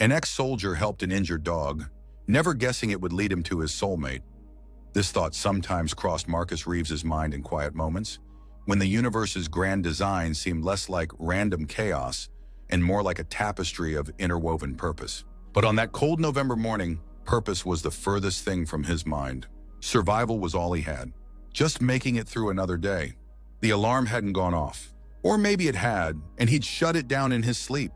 An ex-soldier helped an injured dog, never guessing it would lead him to his soulmate. This thought sometimes crossed Marcus Reeves's mind in quiet moments, when the universe's grand design seemed less like random chaos and more like a tapestry of interwoven purpose. But on that cold November morning, purpose was the furthest thing from his mind. Survival was all he had. Just making it through another day. The alarm hadn't gone off. Or maybe it had, and he'd shut it down in his sleep.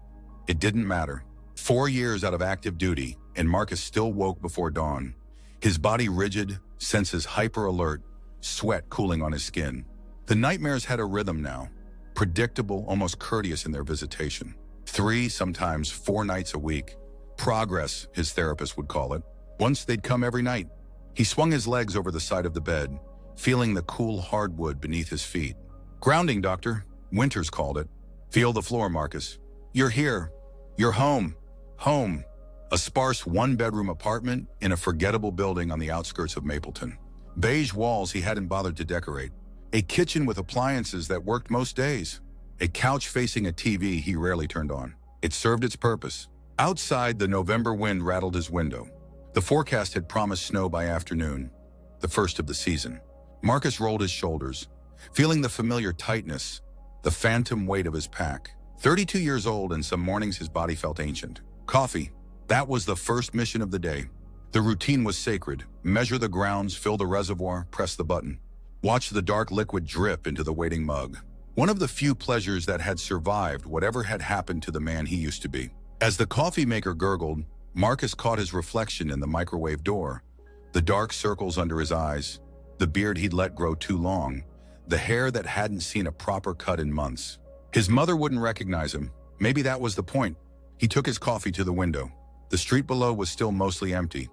It didn't matter. 4 years out of active duty, and Marcus still woke before dawn. His body rigid, senses hyper-alert, sweat cooling on his skin. The nightmares had a rhythm now, predictable, almost courteous in their visitation. 3, sometimes 4 nights a week. Progress, his therapist would call it. Once they'd come every night. He swung his legs over the side of the bed, feeling the cool hardwood beneath his feet. Grounding, doctor, Winters called it. Feel the floor, Marcus. You're here. You're home. Home. A sparse one-bedroom apartment in a forgettable building on the outskirts of Mapleton. Beige walls he hadn't bothered to decorate. A kitchen with appliances that worked most days. A couch facing a TV he rarely turned on. It served its purpose. Outside, the November wind rattled his window. The forecast had promised snow by afternoon, the first of the season. Marcus rolled his shoulders, feeling the familiar tightness, the phantom weight of his pack. 32 years old, and some mornings his body felt ancient. Coffee. That was the first mission of the day. The routine was sacred. Measure the grounds, fill the reservoir, press the button. Watch the dark liquid drip into the waiting mug. One of the few pleasures that had survived whatever had happened to the man he used to be. As the coffee maker gurgled, Marcus caught his reflection in the microwave door. The dark circles under his eyes, the beard he'd let grow too long, the hair that hadn't seen a proper cut in months. His mother wouldn't recognize him. Maybe that was the point. He took his coffee to the window. The street below was still mostly empty,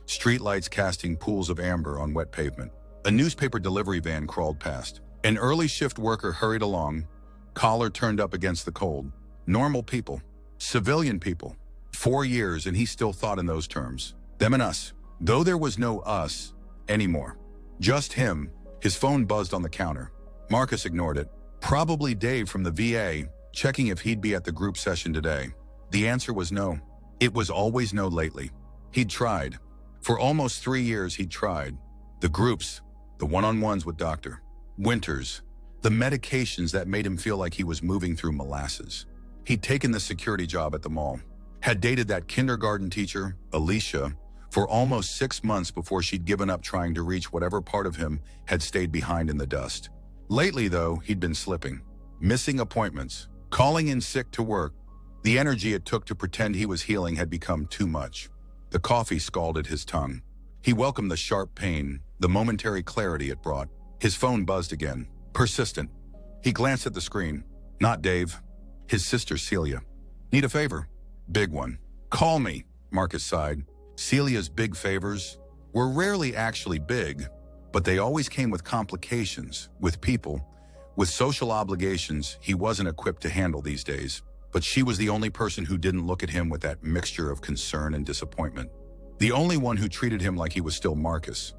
streetlights casting pools of amber on wet pavement. A newspaper delivery van crawled past. An early shift worker hurried along, collar turned up against the cold. Normal people. Civilian people. 4 years, and he still thought in those terms. Them and us. Though there was no us anymore. Just him. His phone buzzed on the counter. Marcus ignored it. Probably Dave from the VA, checking if he'd be at the group session today. The answer was no. It was always no lately. He'd tried. For almost 3 years he'd tried. The groups, the one-on-ones with Dr. Winters, the medications that made him feel like he was moving through molasses. He'd taken the security job at the mall, had dated that kindergarten teacher, Alicia, for almost 6 months before she'd given up trying to reach whatever part of him had stayed behind in the dust. Lately, though, he'd been slipping, missing appointments, calling in sick to work. The energy it took to pretend he was healing had become too much. The coffee scalded his tongue. He welcomed the sharp pain, the momentary clarity it brought. His phone buzzed again, persistent. He glanced at the screen. Not Dave. His sister Celia. Need a favor? Big one. Call me, Marcus sighed. Celia's big favors were rarely actually big, but they always came with complications, with people, with social obligations he wasn't equipped to handle these days. But she was the only person who didn't look at him with that mixture of concern and disappointment. The only one who treated him like he was still Marcus,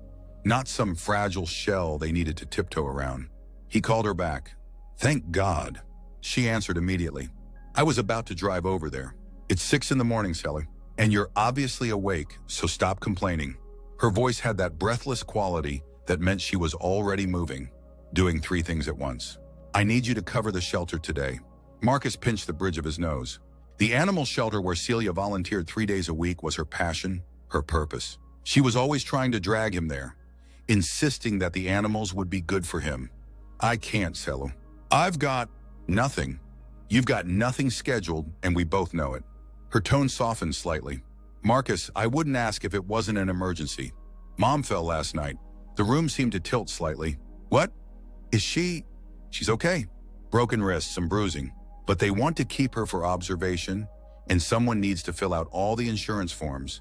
not some fragile shell they needed to tiptoe around. He called her back. Thank God. She answered immediately. I was about to drive over there. It's 6 in the morning, Sally, and you're obviously awake, so stop complaining. Her voice had that breathless quality that meant she was already moving, doing 3 things at once. I need you to cover the shelter today. Marcus pinched the bridge of his nose. The animal shelter where Celia volunteered 3 days a week was her passion, her purpose. She was always trying to drag him there, insisting that the animals would be good for him. I can't, Celu. I've got nothing. You've got nothing scheduled, and we both know it. Her tone softened slightly. Marcus, I wouldn't ask if it wasn't an emergency. Mom fell last night. The room seemed to tilt slightly. What? Is she? She's okay. Broken wrists, some bruising. But they want to keep her for observation, and someone needs to fill out all the insurance forms.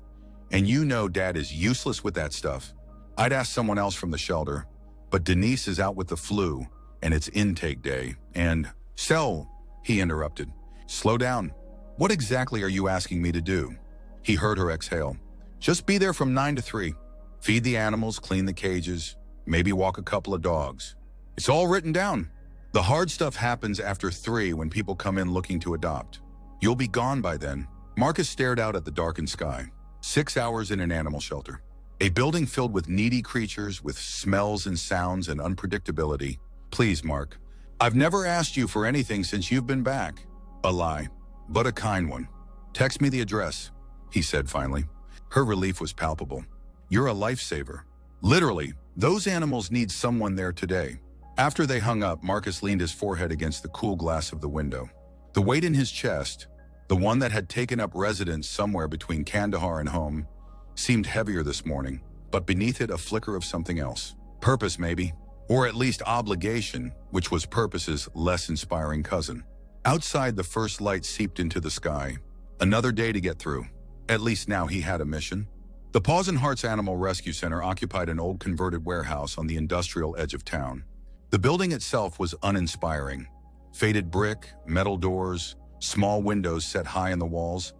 And you know Dad is useless with that stuff. I'd ask someone else from the shelter, but Denise is out with the flu, and it's intake day. And, Sel, he interrupted. Slow down. What exactly are you asking me to do? He heard her exhale. Just be there from 9 to 3. Feed the animals, clean the cages, maybe walk a couple of dogs. It's all written down. The hard stuff happens after 3 when people come in looking to adopt. You'll be gone by then. Marcus stared out at the darkened sky. 6 hours in an animal shelter. A building filled with needy creatures with smells and sounds and unpredictability. Please, Mark. I've never asked you for anything since you've been back. A lie, but a kind one. Text me the address, he said finally. Her relief was palpable. You're a lifesaver. Literally, those animals need someone there today. After they hung up, Marcus leaned his forehead against the cool glass of the window. The weight in his chest, the one that had taken up residence somewhere between Kandahar and home, seemed heavier this morning, but beneath it a flicker of something else. Purpose, maybe. Or at least obligation, which was purpose's less inspiring cousin. Outside, the first light seeped into the sky. Another day to get through. At least now he had a mission. The Paws and Hearts Animal Rescue Center occupied an old converted warehouse on the industrial edge of town. The building itself was uninspiring. Faded brick, metal doors, small windows set high in the walls.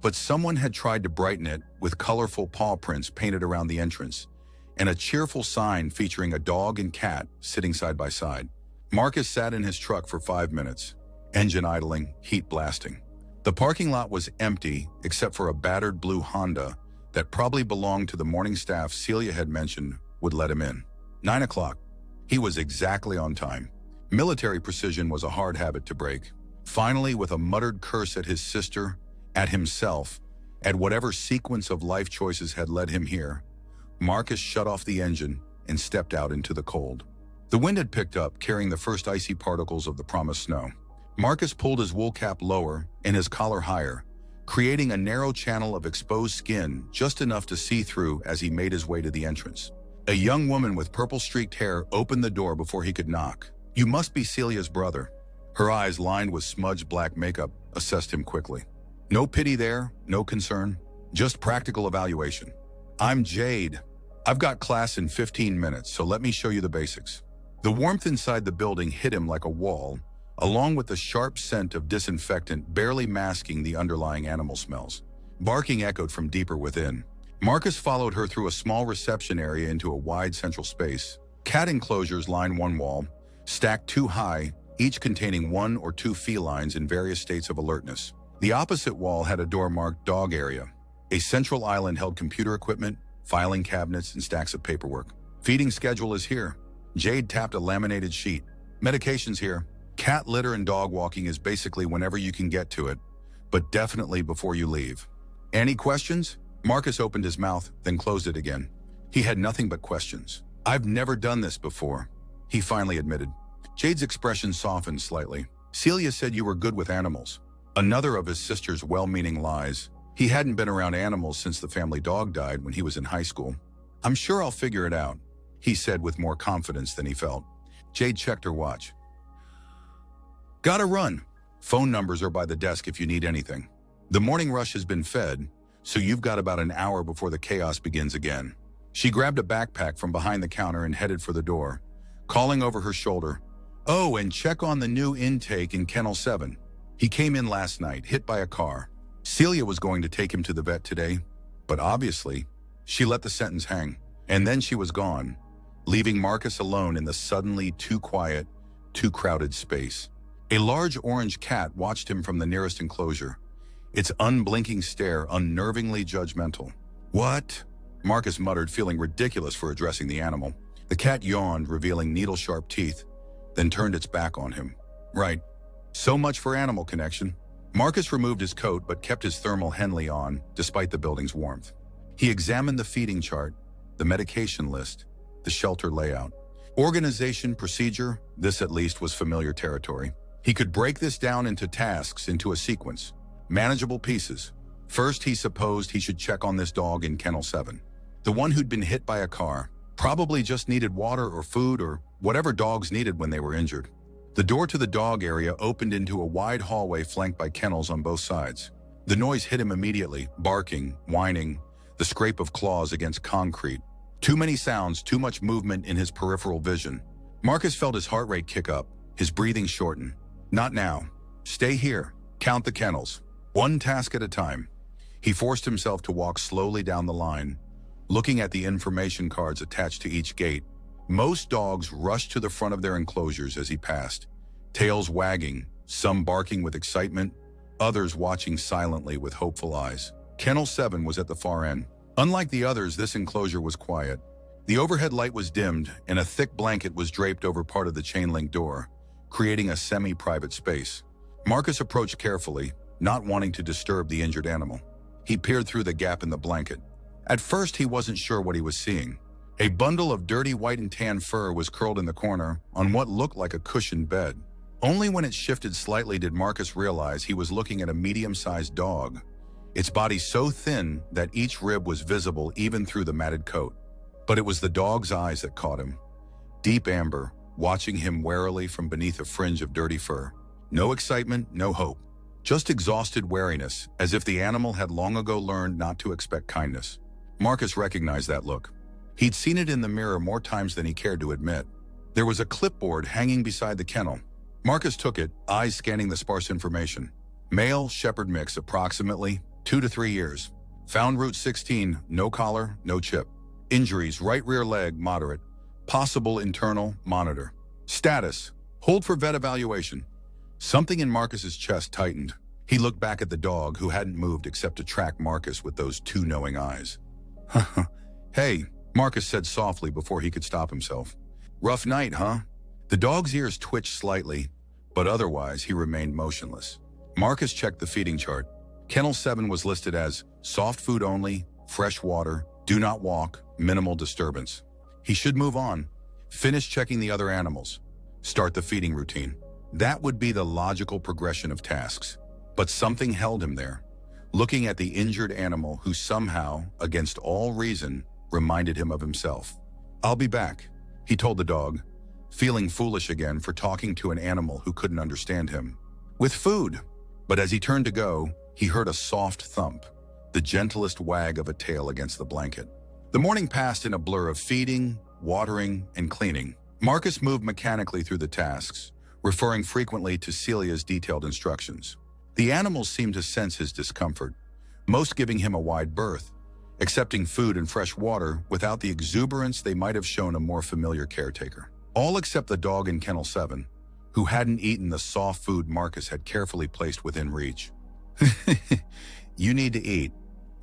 But someone had tried to brighten it with colorful paw prints painted around the entrance and a cheerful sign featuring a dog and cat sitting side by side. Marcus sat in his truck for 5 minutes, engine idling, heat blasting. The parking lot was empty except for a battered blue Honda that probably belonged to the morning staff Celia had mentioned would let him in. 9 o'clock. He was exactly on time. Military precision was a hard habit to break. Finally, with a muttered curse at his sister, at himself, at whatever sequence of life choices had led him here, Marcus shut off the engine and stepped out into the cold. The wind had picked up, carrying the first icy particles of the promised snow. Marcus pulled his wool cap lower and his collar higher, creating a narrow channel of exposed skin just enough to see through as he made his way to the entrance. A young woman with purple-streaked hair opened the door before he could knock. You must be Celia's brother. Her eyes, lined with smudged black makeup, assessed him quickly. No pity there, no concern, just practical evaluation. I'm Jade. I've got class in 15 minutes, so let me show you the basics. The warmth inside the building hit him like a wall, along with the sharp scent of disinfectant barely masking the underlying animal smells. Barking echoed from deeper within. Marcus followed her through a small reception area into a wide central space. Cat enclosures lined one wall, stacked 2 high, each containing 1 or 2 felines in various states of alertness. The opposite wall had a door marked Dog Area. A central island held computer equipment, filing cabinets, and stacks of paperwork. Feeding schedule is here. Jade tapped a laminated sheet. Medication's here. Cat litter and dog walking is basically whenever you can get to it, but definitely before you leave. Any questions? Marcus opened his mouth, then closed it again. He had nothing but questions. I've never done this before, he finally admitted. Jade's expression softened slightly. Celia said you were good with animals. Another of his sister's well-meaning lies. He hadn't been around animals since the family dog died when he was in high school. I'm sure I'll figure it out, he said with more confidence than he felt. Jade checked her watch. Gotta run. Phone numbers are by the desk if you need anything. The morning rush has been fed, so you've got about an hour before the chaos begins again. She grabbed a backpack from behind the counter and headed for the door, calling over her shoulder, "Oh, and check on the new intake in Kennel 7. He came in last night, hit by a car. Celia was going to take him to the vet today, but obviously, she let the sentence hang. And then she was gone, leaving Marcus alone in the suddenly too quiet, too crowded space. A large orange cat watched him from the nearest enclosure, its unblinking stare unnervingly judgmental. What? Marcus muttered, feeling ridiculous for addressing the animal. The cat yawned, revealing needle-sharp teeth, then turned its back on him. Right. So much for animal connection. Marcus removed his coat but kept his thermal Henley on, despite the building's warmth. He examined the feeding chart, the medication list, the shelter layout. Organization, procedure, this at least was familiar territory. He could break this down into tasks, into a sequence. Manageable pieces. First, he supposed he should check on this dog in Kennel 7. The one who'd been hit by a car, probably just needed water or food or whatever dogs needed when they were injured. The door to the dog area opened into a wide hallway flanked by kennels on both sides. The noise hit him immediately, barking, whining, the scrape of claws against concrete. Too many sounds, too much movement in his peripheral vision. Marcus felt his heart rate kick up, his breathing shorten. Not now. Stay here. Count the kennels. One task at a time. He forced himself to walk slowly down the line, looking at the information cards attached to each gate. Most dogs rushed to the front of their enclosures as he passed, tails wagging, some barking with excitement, others watching silently with hopeful eyes. Kennel 7 was at the far end. Unlike the others, this enclosure was quiet. The overhead light was dimmed, and a thick blanket was draped over part of the chain-link door, creating a semi-private space. Marcus approached carefully, not wanting to disturb the injured animal. He peered through the gap in the blanket. At first, he wasn't sure what he was seeing. A bundle of dirty white and tan fur was curled in the corner on what looked like a cushioned bed. Only when it shifted slightly did Marcus realize he was looking at a medium-sized dog, its body so thin that each rib was visible even through the matted coat. But it was the dog's eyes that caught him. Deep amber, watching him warily from beneath a fringe of dirty fur. No excitement, no hope. Just exhausted wariness, as if the animal had long ago learned not to expect kindness. Marcus recognized that look. He'd seen it in the mirror more times than he cared to admit. There was a clipboard hanging beside the kennel. Marcus took it, eyes scanning the sparse information. Male shepherd mix, approximately 2 to 3 years. Found Route 16, no collar, no chip. Injuries, right rear leg, moderate. Possible internal, monitor. Status, hold for vet evaluation. Something in Marcus's chest tightened. He looked back at the dog, who hadn't moved except to track Marcus with those two knowing eyes. Hey, Marcus said softly before he could stop himself. Rough night, huh? The dog's ears twitched slightly, but otherwise he remained motionless. Marcus checked the feeding chart. Kennel 7 was listed as soft food only, fresh water, do not walk, minimal disturbance. He should move on, finish checking the other animals, start the feeding routine. That would be the logical progression of tasks. But something held him there, looking at the injured animal who somehow, against all reason, reminded him of himself. I'll be back, he told the dog, feeling foolish again for talking to an animal who couldn't understand him. With food. But as he turned to go, he heard a soft thump, the gentlest wag of a tail against the blanket. The morning passed in a blur of feeding, watering, and cleaning. Marcus moved mechanically through the tasks, referring frequently to Celia's detailed instructions. The animals seemed to sense his discomfort, most giving him a wide berth, accepting food and fresh water without the exuberance they might have shown a more familiar caretaker. All except the dog in Kennel 7, who hadn't eaten the soft food Marcus had carefully placed within reach. You need to eat,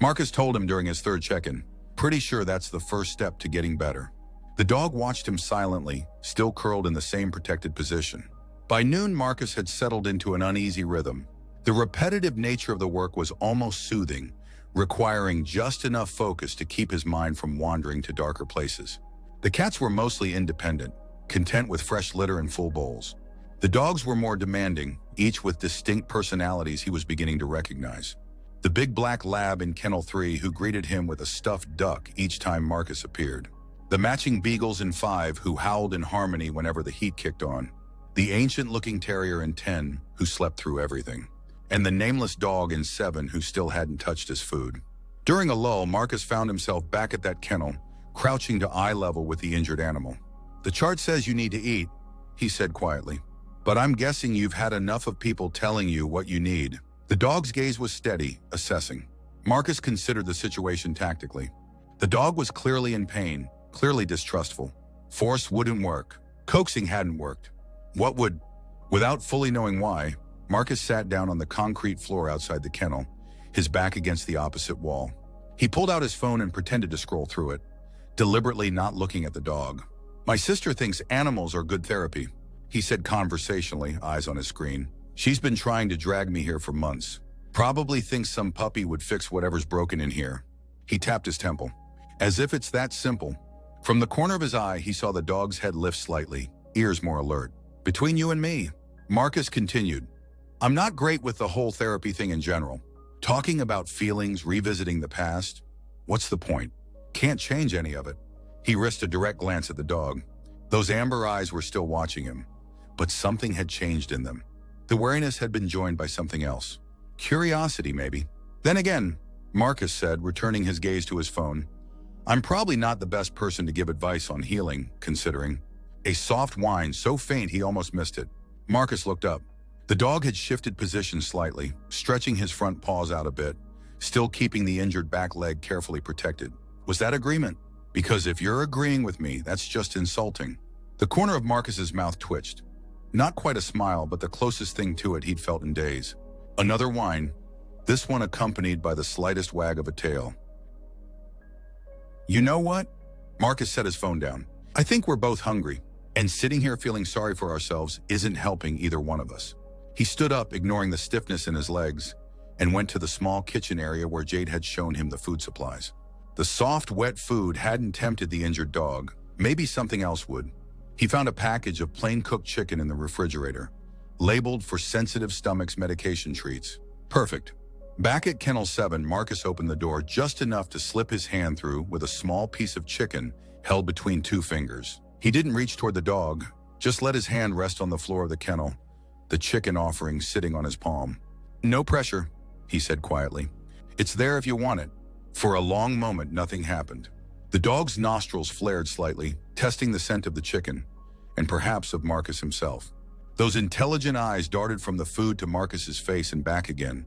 Marcus told him during his third check-in. Pretty sure that's the first step to getting better. The dog watched him silently, still curled in the same protected position. By noon, Marcus had settled into an uneasy rhythm. The repetitive nature of the work was almost soothing, requiring just enough focus to keep his mind from wandering to darker places. The cats were mostly independent, content with fresh litter and full bowls. The dogs were more demanding, each with distinct personalities he was beginning to recognize. The big black lab in Kennel 3 who greeted him with a stuffed duck each time Marcus appeared. The matching beagles in 5 who howled in harmony whenever the heat kicked on. The ancient-looking terrier in 10 who slept through everything. And the nameless dog in 7 who still hadn't touched his food. During a lull, Marcus found himself back at that kennel, crouching to eye level with the injured animal. The chart says you need to eat, he said quietly. But I'm guessing you've had enough of people telling you what you need. The dog's gaze was steady, assessing. Marcus considered the situation tactically. The dog was clearly in pain, clearly distrustful. Force wouldn't work. Coaxing hadn't worked. What would? Without fully knowing why, Marcus sat down on the concrete floor outside the kennel, his back against the opposite wall. He pulled out his phone and pretended to scroll through it, deliberately not looking at the dog. My sister thinks animals are good therapy, he said conversationally, eyes on his screen. She's been trying to drag me here for months. Probably thinks some puppy would fix whatever's broken in here. He tapped his temple. As if it's that simple. From the corner of his eye, he saw the dog's head lift slightly, ears more alert. Between you and me, Marcus continued. I'm not great with the whole therapy thing in general. Talking about feelings, revisiting the past. What's the point? Can't change any of it. He risked a direct glance at the dog. Those amber eyes were still watching him, but something had changed in them. The wariness had been joined by something else. Curiosity, maybe. Then again, Marcus said, returning his gaze to his phone, I'm probably not the best person to give advice on healing, considering. A soft whine so faint he almost missed it. Marcus looked up. The dog had shifted position slightly, stretching his front paws out a bit, still keeping the injured back leg carefully protected. Was that agreement? Because if you're agreeing with me, that's just insulting. The corner of Marcus's mouth twitched. Not quite a smile, but the closest thing to it he'd felt in days. Another whine, this one accompanied by the slightest wag of a tail. You know what? Marcus set his phone down. I think we're both hungry, and sitting here feeling sorry for ourselves isn't helping either one of us. He stood up, ignoring the stiffness in his legs, and went to the small kitchen area where Jade had shown him the food supplies. The soft, wet food hadn't tempted the injured dog. Maybe something else would. He found a package of plain cooked chicken in the refrigerator, labeled for sensitive stomachs medication treats. Perfect. Back at Kennel 7, Marcus opened the door just enough to slip his hand through with a small piece of chicken held between two fingers. He didn't reach toward the dog, just let his hand rest on the floor of the kennel, the chicken offering sitting on his palm. No pressure, he said quietly. It's there if you want it. For a long moment, nothing happened. The dog's nostrils flared slightly, testing the scent of the chicken, and perhaps of Marcus himself. Those intelligent eyes darted from the food to Marcus's face and back again,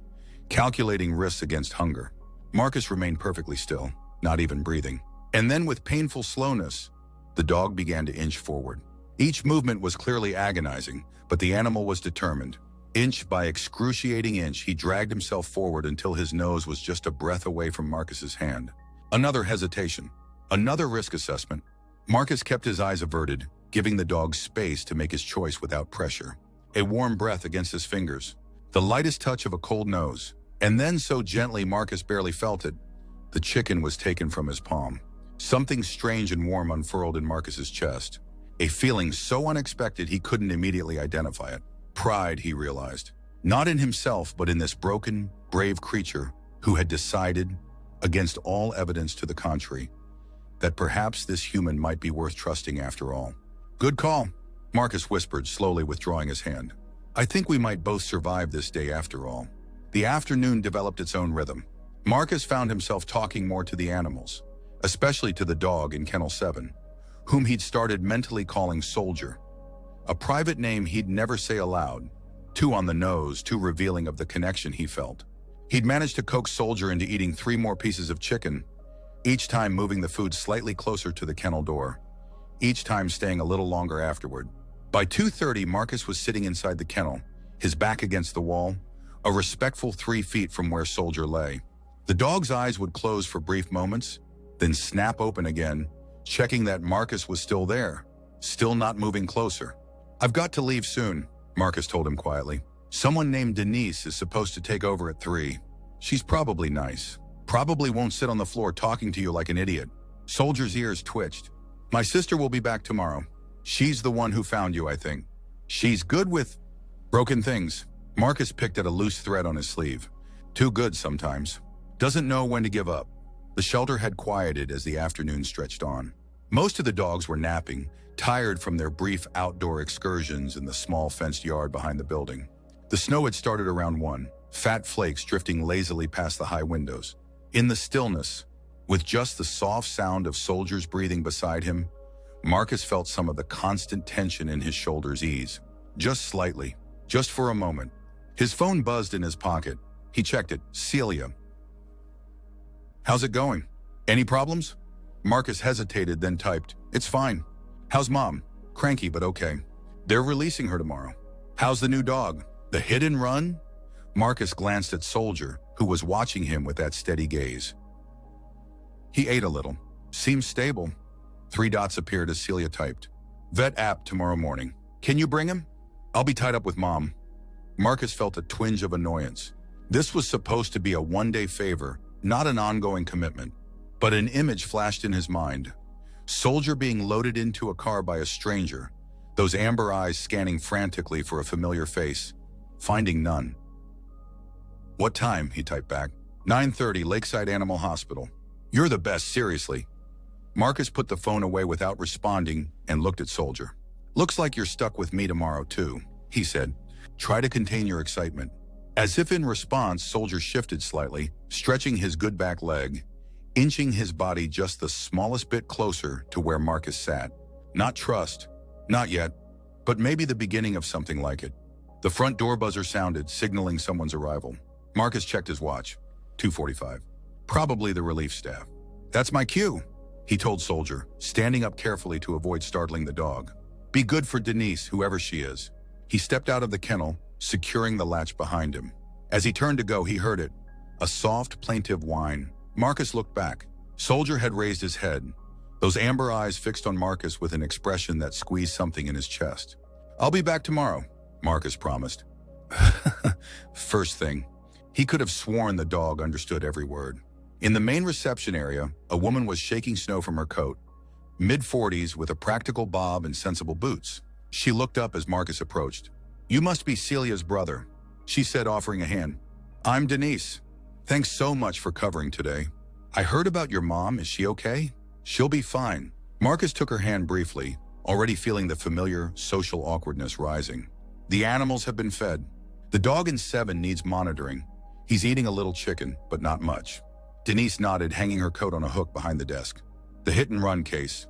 calculating risks against hunger. Marcus remained perfectly still, not even breathing. And then with painful slowness, the dog began to inch forward. Each movement was clearly agonizing, but the animal was determined. Inch by excruciating inch, he dragged himself forward until his nose was just a breath away from Marcus's hand. Another hesitation, another risk assessment. Marcus kept his eyes averted, giving the dog space to make his choice without pressure. A warm breath against his fingers, the lightest touch of a cold nose, and then so gently Marcus barely felt it, the chicken was taken from his palm. Something strange and warm unfurled in Marcus's chest, a feeling so unexpected he couldn't immediately identify it. Pride, he realized, not in himself but in this broken, brave creature who had decided, against all evidence to the contrary, that perhaps this human might be worth trusting after all. Good call, Marcus whispered, slowly withdrawing his hand. I think we might both survive this day after all. The afternoon developed its own rhythm. Marcus found himself talking more to the animals, especially to the dog in Kennel 7, whom he'd started mentally calling Soldier, a private name he'd never say aloud, too on the nose, too revealing of the connection he felt. He'd managed to coax Soldier into eating 3 more pieces of chicken, each time moving the food slightly closer to the kennel door, each time staying a little longer afterward. By 2:30, Marcus was sitting inside the kennel, his back against the wall, a respectful 3 feet from where Soldier lay. The dog's eyes would close for brief moments, then snap open again, checking that Marcus was still there, still not moving closer. I've got to leave soon, Marcus told him quietly. Someone named Denise is supposed to take over at 3. She's probably nice. Probably won't sit on the floor talking to you like an idiot. Soldier's ears twitched. My sister will be back tomorrow. She's the one who found you, I think. She's good with broken things. Marcus picked at a loose thread on his sleeve. Too good sometimes. Doesn't know when to give up. The shelter had quieted as the afternoon stretched on. Most of the dogs were napping, tired from their brief outdoor excursions in the small fenced yard behind the building. The snow had started around 1, fat flakes drifting lazily past the high windows. In the stillness, with just the soft sound of Soldier's breathing beside him, Marcus felt some of the constant tension in his shoulders ease. Just slightly, just for a moment. His phone buzzed in his pocket. He checked it. Celia. How's it going? Any problems? Marcus hesitated, then typed, It's fine. How's Mom? Cranky, but okay. They're releasing her tomorrow. How's the new dog? The hit and run? Marcus glanced at Soldier, who was watching him with that steady gaze. He ate a little. Seems stable. 3 dots appeared as Celia typed. Vet app tomorrow morning. Can you bring him? I'll be tied up with Mom. Marcus felt a twinge of annoyance. This was supposed to be a one-day favor, not an ongoing commitment. But an image flashed in his mind. Soldier being loaded into a car by a stranger, those amber eyes scanning frantically for a familiar face, finding none. What time? He typed back. 9:30, Lakeside Animal Hospital. You're the best, seriously. Marcus put the phone away without responding and looked at Soldier. Looks like you're stuck with me tomorrow too, he said. Try to contain your excitement. As if in response, Soldier shifted slightly, stretching his good back leg, inching his body just the smallest bit closer to where Marcus sat. Not trust, not yet, but maybe the beginning of something like it. The front door buzzer sounded, signaling someone's arrival. Marcus checked his watch. 2:45. Probably the relief staff. That's my cue, he told Soldier, standing up carefully to avoid startling the dog. Be good for Denise, whoever she is. He stepped out of the kennel, securing the latch behind him. As he turned to go, he heard it. A soft, plaintive whine. Marcus looked back. Soldier had raised his head, those amber eyes fixed on Marcus with an expression that squeezed something in his chest. "I'll be back tomorrow," Marcus promised. First thing, he could have sworn the dog understood every word. In the main reception area, a woman was shaking snow from her coat, mid-40s with a practical bob and sensible boots. She looked up as Marcus approached. "You must be Celia's brother," she said, offering a hand. "I'm Denise. Thanks so much for covering today. I heard about your mom. Is she okay?" "She'll be fine." Marcus took her hand briefly, already feeling the familiar social awkwardness rising. "The animals have been fed. The dog in 7 needs monitoring. He's eating a little chicken, but not much." Denise nodded, hanging her coat on a hook behind the desk. "The hit-and-run case."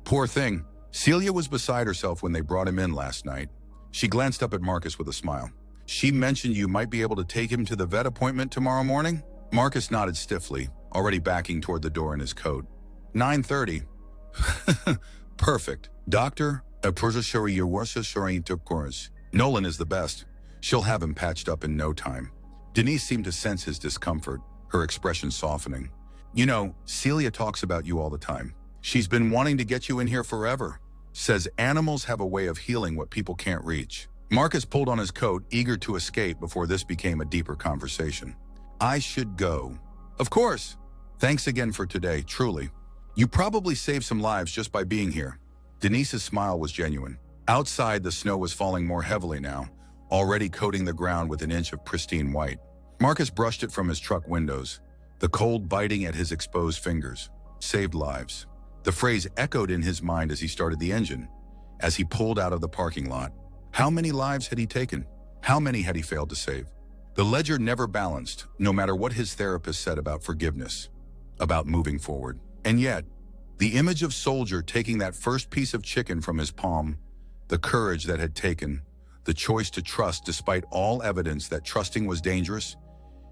"Poor thing. Celia was beside herself when they brought him in last night." She glanced up at Marcus with a smile. "She mentioned you might be able to take him to the vet appointment tomorrow morning?" Marcus nodded stiffly, already backing toward the door in his coat. 9:30. Perfect. Doctor, Nolan is the best. She'll have him patched up in no time. Denise seemed to sense his discomfort, her expression softening. "You know, Celia talks about you all the time. She's been wanting to get you in here forever. Says animals have a way of healing what people can't reach." Marcus pulled on his coat, eager to escape before this became a deeper conversation. "I should go." "Of course. Thanks again for today, truly. You probably saved some lives just by being here." Denise's smile was genuine. Outside, the snow was falling more heavily now, already coating the ground with an inch of pristine white. Marcus brushed it from his truck windows, the cold biting at his exposed fingers. Saved lives. The phrase echoed in his mind as he started the engine, as he pulled out of the parking lot. How many lives had he taken? How many had he failed to save? The ledger never balanced, no matter what his therapist said about forgiveness, about moving forward. And yet, the image of Soldier taking that first piece of chicken from his palm, the courage that had taken, the choice to trust despite all evidence that trusting was dangerous,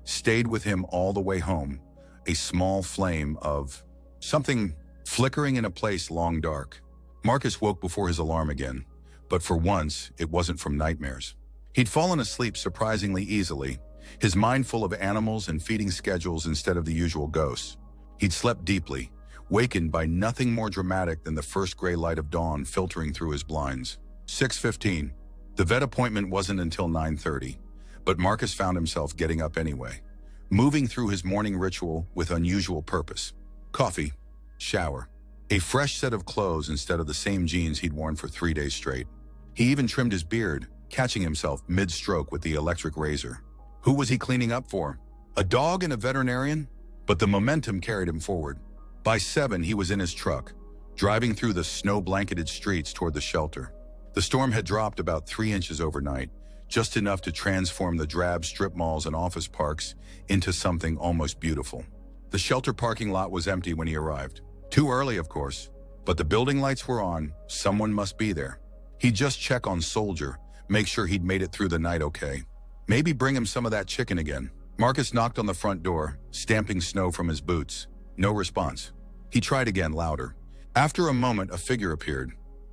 stayed with him all the way home, a small flame of something flickering in a place long dark. Marcus woke before his alarm again, but for once, it wasn't from nightmares. He'd fallen asleep surprisingly easily, his mind full of animals and feeding schedules instead of the usual ghosts. He'd slept deeply, wakened by nothing more dramatic than the first gray light of dawn filtering through his blinds. 6:15. The vet appointment wasn't until 9:30, but Marcus found himself getting up anyway, moving through his morning ritual with unusual purpose. Coffee, shower, a fresh set of clothes instead of the same jeans he'd worn for 3 days straight. He even trimmed his beard, catching himself mid-stroke with the electric razor. Who was he cleaning up for? A dog and a veterinarian? But the momentum carried him forward. By 7, he was in his truck, driving through the snow-blanketed streets toward the shelter. The storm had dropped about 3 inches overnight, just enough to transform the drab strip malls and office parks into something almost beautiful. The shelter parking lot was empty when he arrived. Too early, of course, but the building lights were on. Someone must be there. He'd just check on Soldier, make sure he'd made it through the night okay. Maybe bring him some of that chicken again. Marcus knocked on the front door, stamping snow from his boots. No response. He tried again, louder. After a moment, a figure appeared.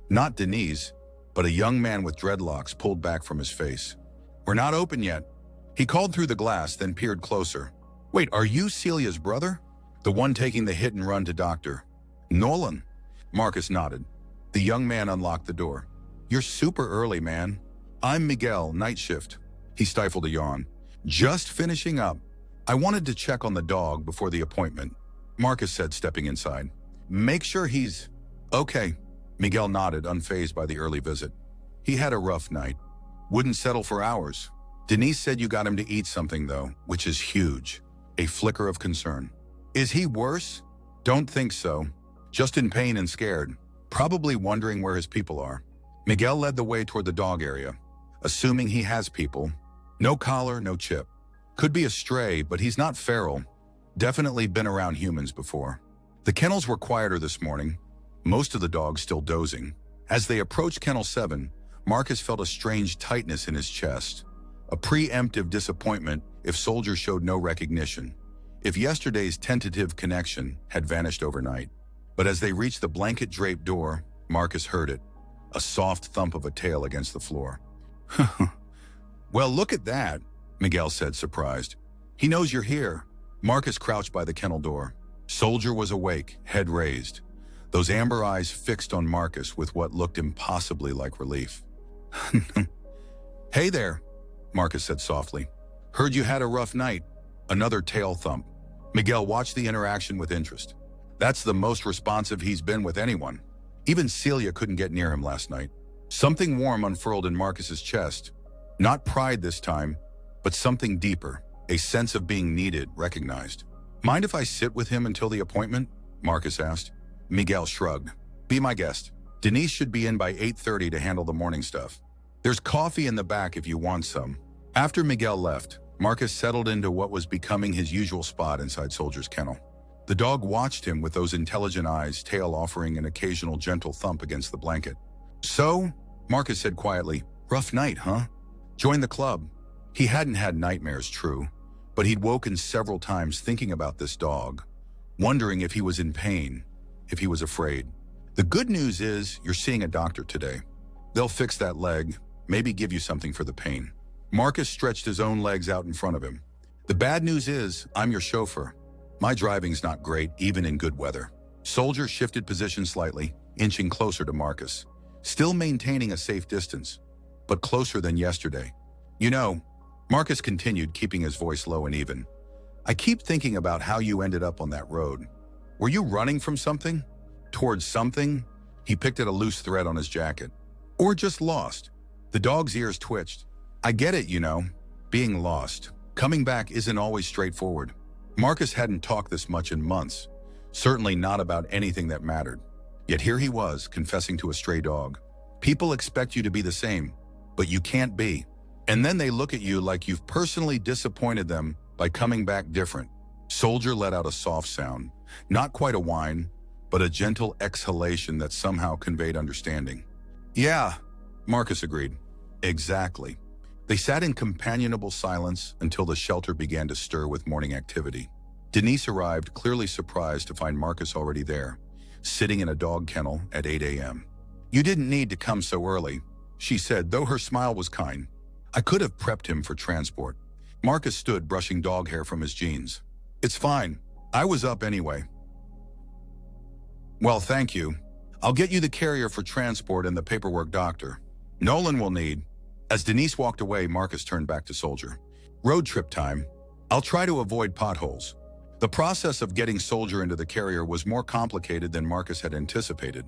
Not Denise, but a young man with dreadlocks pulled back from his face. "We're not open yet." He called through the glass, then peered closer. "Wait, are you Celia's brother? The one taking the hit and run to Dr. Nolan?" Marcus nodded. The young man unlocked the door. "You're super early, man." "I'm Miguel, night shift." He stifled a yawn. "Just finishing up. I wanted to check on the dog before the appointment," Marcus said, stepping inside. "Make sure he's okay." Miguel nodded, unfazed by the early visit. He had a rough night. Wouldn't settle for hours. Denise said you got him to eat something, though, which is huge. A flicker of concern. "Is he worse?" "Don't think so. Just in pain and scared. Probably wondering where his people are." Miguel led the way toward the dog area, assuming he has people. No collar, no chip. Could be a stray, but he's not feral. Definitely been around humans before. The kennels were quieter this morning, most of the dogs still dozing. As they approached Kennel 7, Marcus felt a strange tightness in his chest. A preemptive disappointment if Soldier showed no recognition, if yesterday's tentative connection had vanished overnight. But as they reached the blanket-draped door, Marcus heard it, a soft thump of a tail against the floor. "Well, look at that." Miguel said, surprised. He knows you're here. Marcus crouched by the kennel door. Soldier was awake, head raised, those amber eyes fixed on Marcus with what looked impossibly like relief. Hey there, Marcus said softly. Heard you had a rough night. Another tail thump. Miguel watched the interaction with interest. That's the most responsive he's been with anyone. Even Celia couldn't get near him last night. Something warm unfurled in Marcus's chest. Not pride this time, but something deeper, a sense of being needed, recognized. Mind if I sit with him until the appointment? Marcus asked. Miguel shrugged. Be my guest. Denise should be in by 8:30 to handle the morning stuff. There's coffee in the back if you want some. After Miguel left, Marcus settled into what was becoming his usual spot inside Soldier's kennel. The dog watched him with those intelligent eyes, tail offering an occasional gentle thump against the blanket. So, Marcus said quietly, rough night, huh? Join the club. He hadn't had nightmares, true, but he'd woken several times thinking about this dog, wondering if he was in pain, if he was afraid. The good news is you're seeing a doctor today. They'll fix that leg, maybe give you something for the pain. Marcus stretched his own legs out in front of him. The bad news is I'm your chauffeur. My driving's not great, even in good weather. Soldier shifted position slightly, inching closer to Marcus, still maintaining a safe distance, but closer than yesterday. You know, Marcus continued, keeping his voice low and even. I keep thinking about how you ended up on that road. Were you running from something? Towards something? He picked at a loose thread on his jacket. Or just lost? The dog's ears twitched. I get it, you know. Being lost. Coming back isn't always straightforward. Marcus hadn't talked this much in months, certainly not about anything that mattered. Yet here he was, confessing to a stray dog. People expect you to be the same, but you can't be. And then they look at you like you've personally disappointed them by coming back different. Soldier let out a soft sound, not quite a whine, but a gentle exhalation that somehow conveyed understanding. Yeah, Marcus agreed. Exactly. They sat in companionable silence until the shelter began to stir with morning activity. Denise arrived, clearly surprised to find Marcus already there, sitting in a dog kennel at 8 a.m. You didn't need to come so early, she said, though her smile was kind. I could have prepped him for transport. Marcus stood, brushing dog hair from his jeans. It's fine. I was up anyway. Well, thank you. I'll get you the carrier for transport and the paperwork doctor. Nolan will need. As Denise walked away, Marcus turned back to Soldier. Road trip time. I'll try to avoid potholes. The process of getting Soldier into the carrier was more complicated than Marcus had anticipated.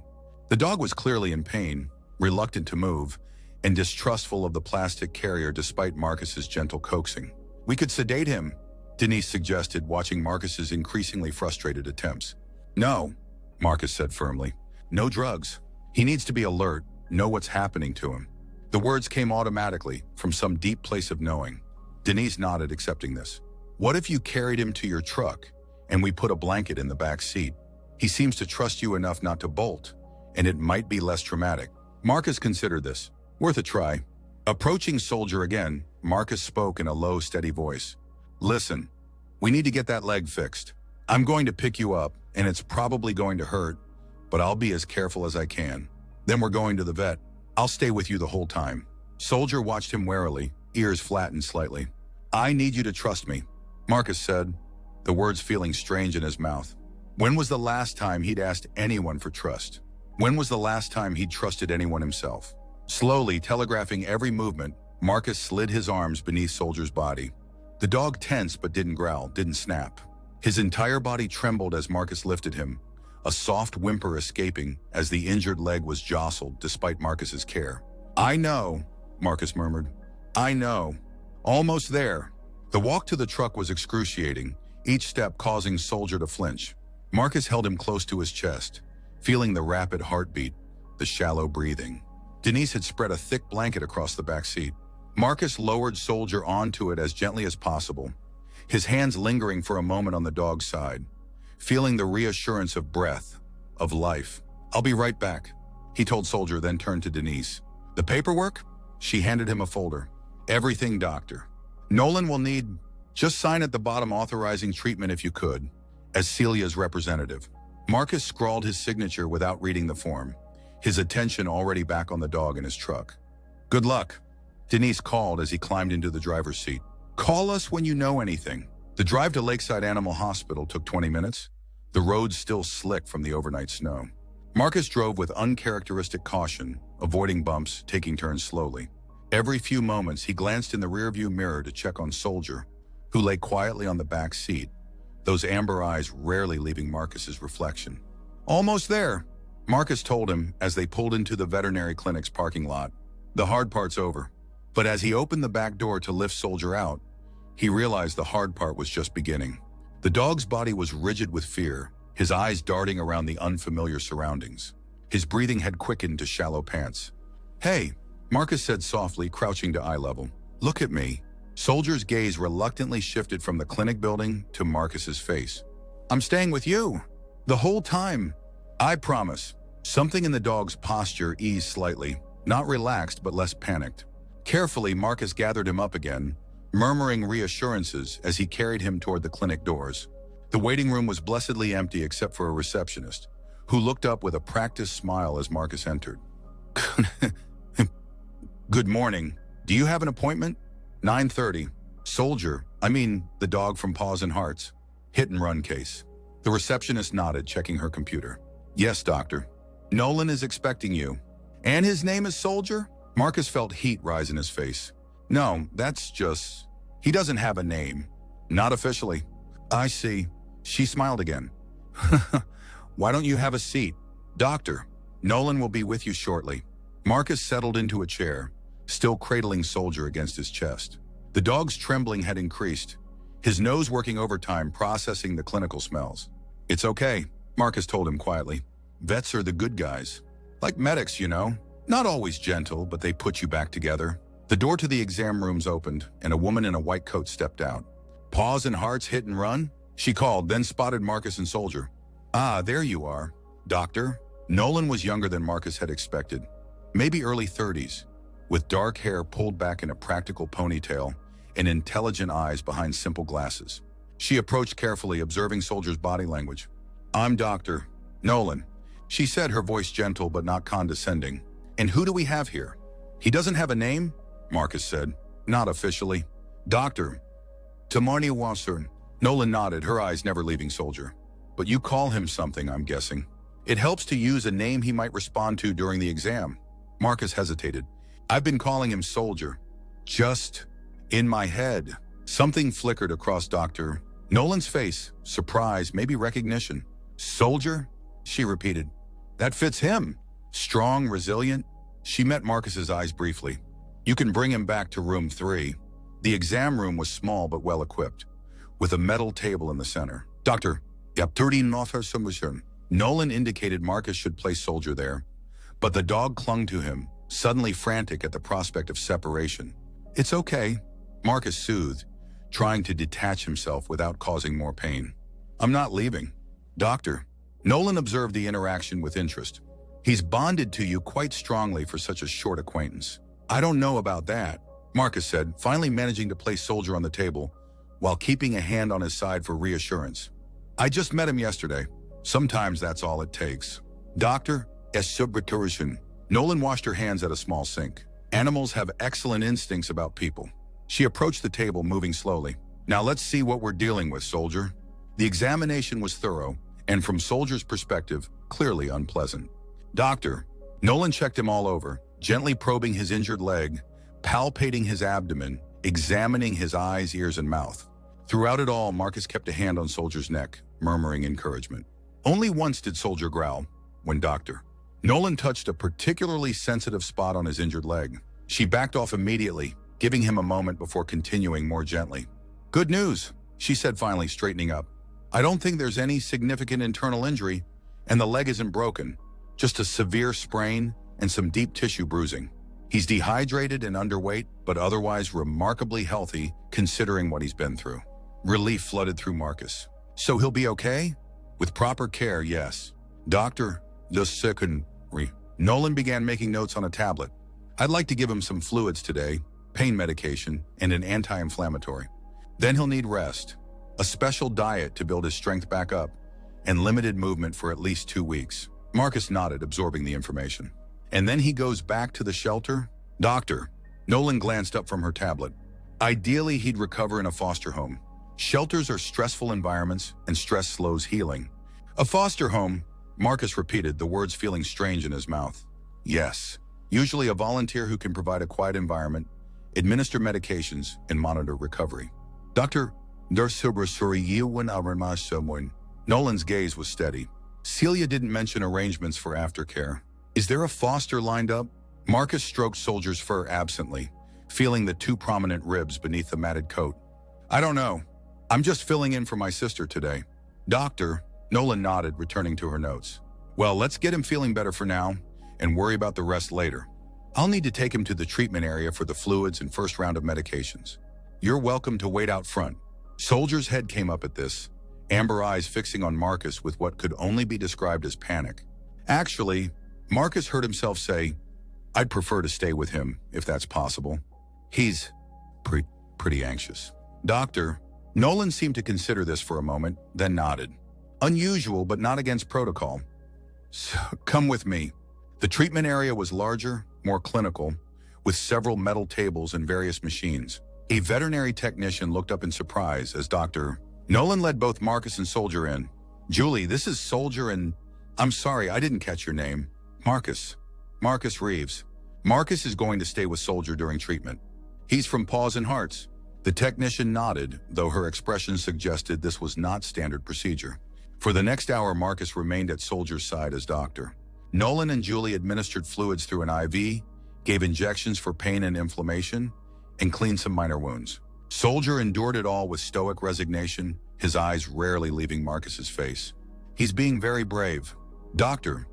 The dog was clearly in pain, reluctant to move, and distrustful of the plastic carrier despite Marcus's gentle coaxing. We could sedate him, Denise suggested, watching Marcus's increasingly frustrated attempts. No, Marcus said firmly. No drugs. He needs to be alert, know what's happening to him. The words came automatically from some deep place of knowing. Denise nodded, accepting this. What if you carried him to your truck and we put a blanket in the back seat? He seems to trust you enough not to bolt, and it might be less traumatic. Marcus considered this. Worth a try. Approaching Soldier again, Marcus spoke in a low, steady voice. Listen, we need to get that leg fixed. I'm going to pick you up, and it's probably going to hurt, but I'll be as careful as I can. Then we're going to the vet. I'll stay with you the whole time. Soldier watched him warily, ears flattened slightly. I need you to trust me, Marcus said, the words feeling strange in his mouth. When was the last time he'd asked anyone for trust? When was the last time he'd trusted anyone himself? Slowly, telegraphing every movement, Marcus slid his arms beneath Soldier's body. The dog tensed but didn't growl, didn't snap. His entire body trembled as Marcus lifted him, a soft whimper escaping as the injured leg was jostled despite Marcus's care. I know, Marcus murmured. I know. Almost there. The walk to the truck was excruciating, each step causing Soldier to flinch. Marcus held him close to his chest, feeling the rapid heartbeat, the shallow breathing. Denise had spread a thick blanket across the back seat. Marcus lowered Soldier onto it as gently as possible, his hands lingering for a moment on the dog's side, feeling the reassurance of breath, of life. I'll be right back, he told Soldier, then turned to Denise. The paperwork? She handed him a folder. Everything, doctor. Nolan will need, just sign at the bottom authorizing treatment if you could, as Celia's representative. Marcus scrawled his signature without reading the form, his attention already back on the dog in his truck. Good luck, Denise called as he climbed into the driver's seat. Call us when you know anything. The drive to Lakeside Animal Hospital took 20 minutes. The roads still slick from the overnight snow. Marcus drove with uncharacteristic caution, avoiding bumps, taking turns slowly. Every few moments, he glanced in the rearview mirror to check on Soldier, who lay quietly on the back seat, those amber eyes rarely leaving Marcus's reflection. Almost there, Marcus told him as they pulled into the veterinary clinic's parking lot. The hard part's over. But as he opened the back door to lift Soldier out, he realized the hard part was just beginning. The dog's body was rigid with fear, his eyes darting around the unfamiliar surroundings. His breathing had quickened to shallow pants. "Hey," Marcus said softly, crouching to eye level. "Look at me." Soldier's gaze reluctantly shifted from the clinic building to Marcus's face. "I'm staying with you. The whole time. I promise." Something in the dog's posture eased slightly, not relaxed but less panicked. Carefully, Marcus gathered him up again, murmuring reassurances as he carried him toward the clinic doors. The waiting room was blessedly empty except for a receptionist, who looked up with a practiced smile as Marcus entered. "Good morning. Do you have an appointment?" 9:30. "Soldier, the dog from Paws and Hearts. Hit and run case." The receptionist nodded, checking her computer. "Yes, doctor. Nolan is expecting you." "And his name is Soldier?" Marcus felt heat rise in his face. "No, that's just... He doesn't have a name. Not officially." "I see." She smiled again. "Why don't you have a seat?" "Doctor, Nolan will be with you shortly." Marcus settled into a chair, still cradling Soldier against his chest. The dog's trembling had increased, his nose working overtime processing the clinical smells. "It's okay," Marcus told him quietly. "Vets are the good guys. Like medics, you know. Not always gentle, but they put you back together." The door to the exam rooms opened, and a woman in a white coat stepped out. "Paws and Hearts hit and run?" she called, then spotted Marcus and Soldier. "Ah, there you are, doctor." Nolan was younger than Marcus had expected, maybe early 30s, with dark hair pulled back in a practical ponytail and intelligent eyes behind simple glasses. She approached carefully, observing Soldier's body language. "I'm Dr. Nolan," she said, her voice gentle but not condescending. "And who do we have here?" "He doesn't have a name," Marcus said. "Not officially." "Dr. Tamarni Wasser." Nolan nodded, her eyes never leaving Soldier. "But you call him something, I'm guessing." "It helps to use a name he might respond to during the exam." Marcus hesitated. "I've been calling him Soldier. Just in my head." Something flickered across Dr. Nolan's face, surprise, maybe recognition. "Soldier?" she repeated. "That fits him. Strong, resilient." She met Marcus's eyes briefly. "You can bring him back to room 3. The exam room was small but well equipped, with a metal table in the center. "Doctor, Nolan indicated Marcus should place Soldier there, but the dog clung to him, suddenly frantic at the prospect of separation. "It's okay," Marcus soothed, trying to detach himself without causing more pain. "I'm not leaving." "Doctor." Nolan observed the interaction with interest. "He's bonded to you quite strongly for such a short acquaintance." "I don't know about that," Marcus said, finally managing to place Soldier on the table while keeping a hand on his side for reassurance. "I just met him yesterday. Sometimes that's all it takes." "Doctor, Nolan washed her hands at a small sink. "Animals have excellent instincts about people." She approached the table, moving slowly. "Now let's see what we're dealing with, Soldier." The examination was thorough, and from Soldier's perspective, clearly unpleasant. "Doctor." Nolan checked him all over, gently probing his injured leg, palpating his abdomen, examining his eyes, ears, and mouth. Throughout it all, Marcus kept a hand on Soldier's neck, murmuring encouragement. Only once did Soldier growl, when Dr. Nolan touched a particularly sensitive spot on his injured leg. She backed off immediately, giving him a moment before continuing more gently. "Good news," she said, finally straightening up. "I don't think there's any significant internal injury, and the leg isn't broken, just a severe sprain and some deep tissue bruising. He's dehydrated and underweight, but otherwise remarkably healthy considering what he's been through." Relief flooded through Marcus. "So he'll be okay?" "With proper care, yes." "Doctor, just second." Nolan began making notes on a tablet. "I'd like to give him some fluids today, pain medication, and an anti-inflammatory. Then he'll need rest, a special diet to build his strength back up, and limited movement for at least 2 weeks." Marcus nodded, absorbing the information. "And then he goes back to the shelter?" "Doctor." Nolan glanced up from her tablet. Ideally, he'd recover in a foster home. Shelters are stressful environments, and stress slows healing. A foster home, Marcus repeated, the words feeling strange in his mouth. Yes, usually a volunteer who can provide a quiet environment, administer medications, and monitor recovery. Dr. Nolan's gaze was steady. Celia didn't mention arrangements for aftercare. Is there a foster lined up? Marcus stroked Soldier's fur absently, feeling the two prominent ribs beneath the matted coat. I don't know. I'm just filling in for my sister today. Doctor, Nolan nodded, returning to her notes. Well, let's get him feeling better for now and worry about the rest later. I'll need to take him to the treatment area for the fluids and first round of medications. You're welcome to wait out front. Soldier's head came up at this, amber eyes fixing on Marcus with what could only be described as panic. Actually, Marcus heard himself say, I'd prefer to stay with him, if that's possible. He's pretty anxious. Doctor, Nolan seemed to consider this for a moment, then nodded. Unusual, but not against protocol. So, come with me. The treatment area was larger, more clinical, with several metal tables and various machines. A veterinary technician looked up in surprise as Dr. Nolan led both Marcus and Soldier in. Julie, this is Soldier and... I'm sorry, I didn't catch your name. Marcus Reeves. Marcus is going to stay with Soldier during treatment. He's from Paws and Hearts. The technician nodded, though her expression suggested this was not standard procedure. For the next hour, Marcus remained at Soldier's side as doctor. Nolan and Julie administered fluids through an IV, gave injections for pain and inflammation, and cleaned some minor wounds. Soldier endured it all with stoic resignation, his eyes rarely leaving Marcus's face. He's being very brave. Doctor,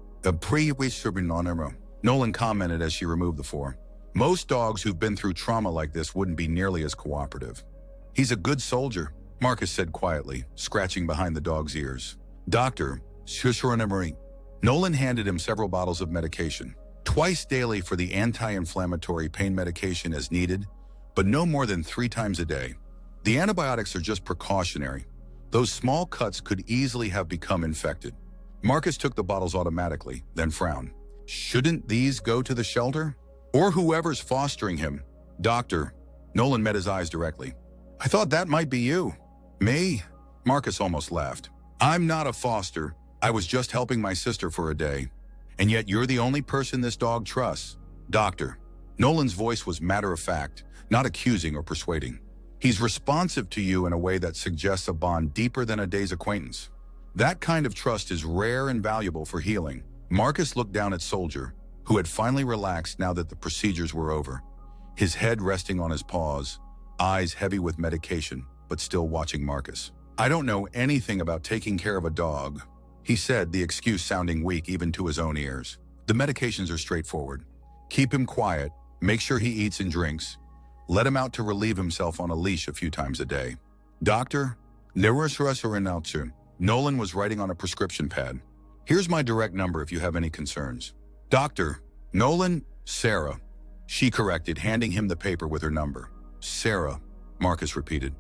Nolan commented as she removed the four. Most dogs who've been through trauma like this wouldn't be nearly as cooperative. He's a good soldier, Marcus said quietly, scratching behind the dog's ears. Doctor, Nolan handed him several bottles of medication. Twice daily for the anti-inflammatory pain medication as needed, but no more than 3 times a day. The antibiotics are just precautionary. Those small cuts could easily have become infected. Marcus took the bottles automatically, then frowned. Shouldn't these go to the shelter? Or whoever's fostering him? Doctor, Nolan met his eyes directly. I thought that might be you. Me? Marcus almost laughed. I'm not a foster. I was just helping my sister for a day. And yet you're the only person this dog trusts. Doctor. Nolan's voice was matter-of-fact, not accusing or persuading. He's responsive to you in a way that suggests a bond deeper than a day's acquaintance. That kind of trust is rare and valuable for healing. Marcus looked down at Soldier, who had finally relaxed now that the procedures were over. His head resting on his paws, eyes heavy with medication, but still watching Marcus. I don't know anything about taking care of a dog, he said, the excuse sounding weak even to his own ears. The medications are straightforward. Keep him quiet, make sure he eats and drinks, let him out to relieve himself on a leash a few times a day. Doctor, Nolan was writing on a prescription pad. Here's my direct number if you have any concerns. Doctor, Nolan, Sarah. She corrected, handing him the paper with her number. Sarah, Marcus repeated.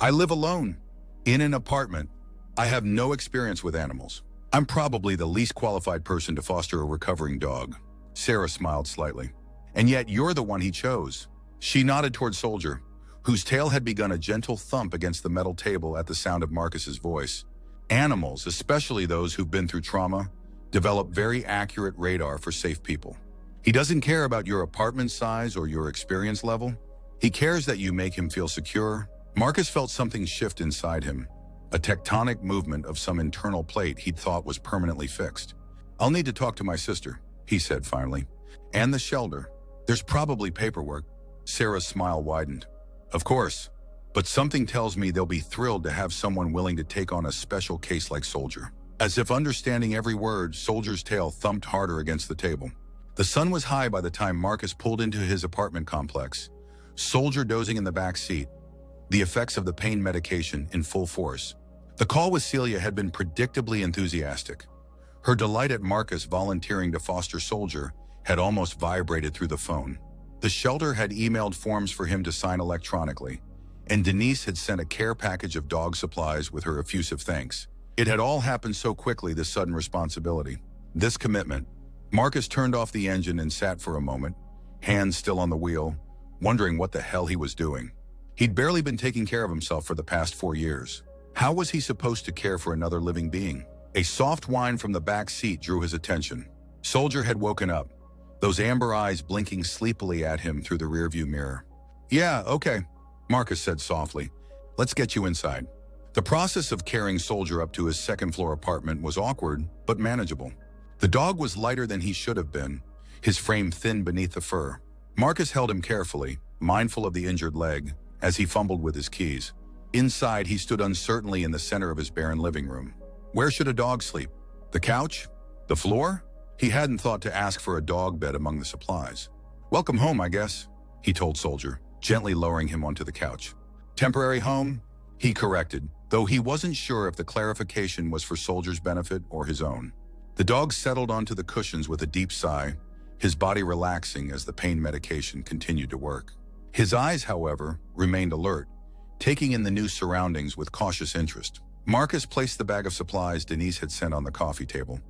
I live alone, in an apartment. I have no experience with animals. I'm probably the least qualified person to foster a recovering dog. Sarah smiled slightly. And yet you're the one he chose. She nodded toward Soldier, whose tail had begun a gentle thump against the metal table at the sound of Marcus's voice. Animals, especially those who've been through trauma, develop very accurate radar for safe people. He doesn't care about your apartment size or your experience level. He cares that you make him feel secure. Marcus felt something shift inside him, a tectonic movement of some internal plate he'd thought was permanently fixed. I'll need to talk to my sister, he said finally. And the shelter. There's probably paperwork. Sarah's smile widened. Of course. But something tells me they'll be thrilled to have someone willing to take on a special case like Soldier. As if understanding every word, Soldier's tail thumped harder against the table. The sun was high by the time Marcus pulled into his apartment complex, Soldier dozing in the back seat, the effects of the pain medication in full force. The call with Celia had been predictably enthusiastic. Her delight at Marcus volunteering to foster Soldier had almost vibrated through the phone. The shelter had emailed forms for him to sign electronically, and Denise had sent a care package of dog supplies with her effusive thanks. It had all happened so quickly, this sudden responsibility, this commitment. Marcus turned off the engine and sat for a moment, hands still on the wheel, wondering what the hell he was doing. He'd barely been taking care of himself for the past 4 years. How was he supposed to care for another living being? A soft whine from the back seat drew his attention. Soldier had woken up, those amber eyes blinking sleepily at him through the rearview mirror. "Yeah, okay," Marcus said softly. "Let's get you inside." The process of carrying Soldier up to his second-floor apartment was awkward, but manageable. The dog was lighter than he should have been, his frame thin beneath the fur. Marcus held him carefully, mindful of the injured leg, as he fumbled with his keys. Inside, he stood uncertainly in the center of his barren living room. Where should a dog sleep? The couch? The floor? He hadn't thought to ask for a dog bed among the supplies. "Welcome home, I guess," he told Soldier, gently lowering him onto the couch. "Temporary home?" he corrected, though he wasn't sure if the clarification was for Soldier's benefit or his own. The dog settled onto the cushions with a deep sigh, his body relaxing as the pain medication continued to work. His eyes, however, remained alert, taking in the new surroundings with cautious interest. Marcus placed the bag of supplies Denise had sent on the coffee table.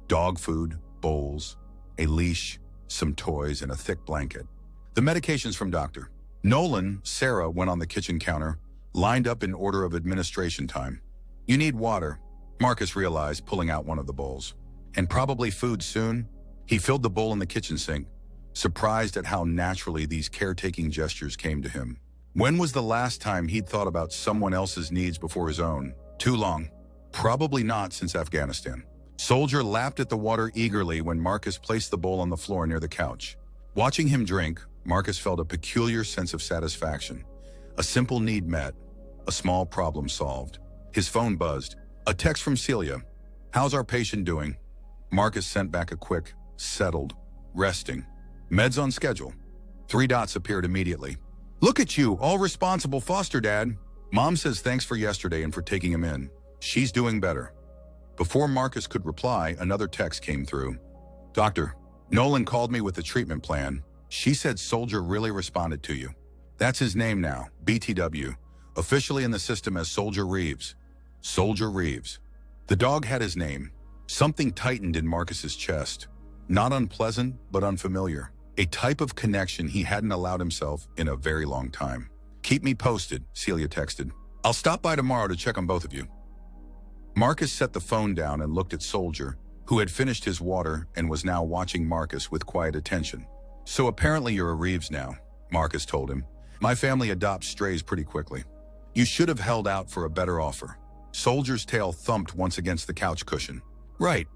Dog food, bowls, a leash, some toys, and a thick blanket. The medications from Dr. Nolan, Sarah went on the kitchen counter, lined up in order of administration time. "You need water," Marcus realized, pulling out one of the bowls. "And probably food soon?" He filled the bowl in the kitchen sink, surprised at how naturally these caretaking gestures came to him. When was the last time he'd thought about someone else's needs before his own? Too long. Probably not since Afghanistan. Soldier lapped at the water eagerly when Marcus placed the bowl on the floor near the couch. Watching him drink, Marcus felt a peculiar sense of satisfaction. A simple need met, a small problem solved. His phone buzzed. A text from Celia. "How's our patient doing?" Marcus sent back a quick, settled, resting. "Meds on schedule." 3 dots appeared immediately. "Look at you, all responsible foster dad. Mom says thanks for yesterday and for taking him in. She's doing better." Before Marcus could reply, another text came through. "Doctor, Nolan called me with the treatment plan. She said Soldier really responded to you. That's his name now, BTW, officially in the system as Soldier Reeves." Soldier Reeves. The dog had his name. Something tightened in Marcus's chest. Not unpleasant, but unfamiliar. A type of connection he hadn't allowed himself in a very long time. "Keep me posted," Celia texted. "I'll stop by tomorrow to check on both of you." Marcus set the phone down and looked at Soldier, who had finished his water and was now watching Marcus with quiet attention. "So apparently you're a Reeves now," Marcus told him. "My family adopts strays pretty quickly. You should have held out for a better offer." Soldier's tail thumped once against the couch cushion. "Right,"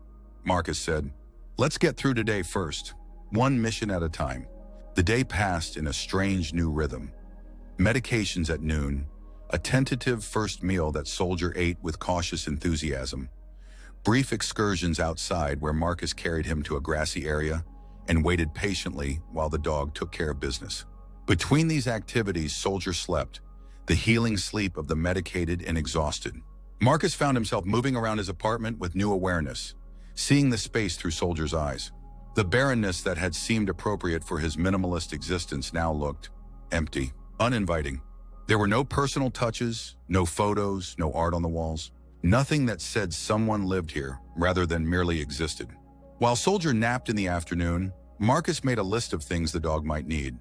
Marcus said. "Let's get through today first. One mission at a time." The day passed in a strange new rhythm. Medications at noon, a tentative first meal that Soldier ate with cautious enthusiasm, brief excursions outside where Marcus carried him to a grassy area and waited patiently while the dog took care of business. Between these activities, Soldier slept, the healing sleep of the medicated and exhausted. Marcus found himself moving around his apartment with new awareness, seeing the space through Soldier's eyes. The barrenness that had seemed appropriate for his minimalist existence now looked empty, uninviting. There were no personal touches, no photos, no art on the walls. Nothing that said someone lived here rather than merely existed. While Soldier napped in the afternoon, Marcus made a list of things the dog might need.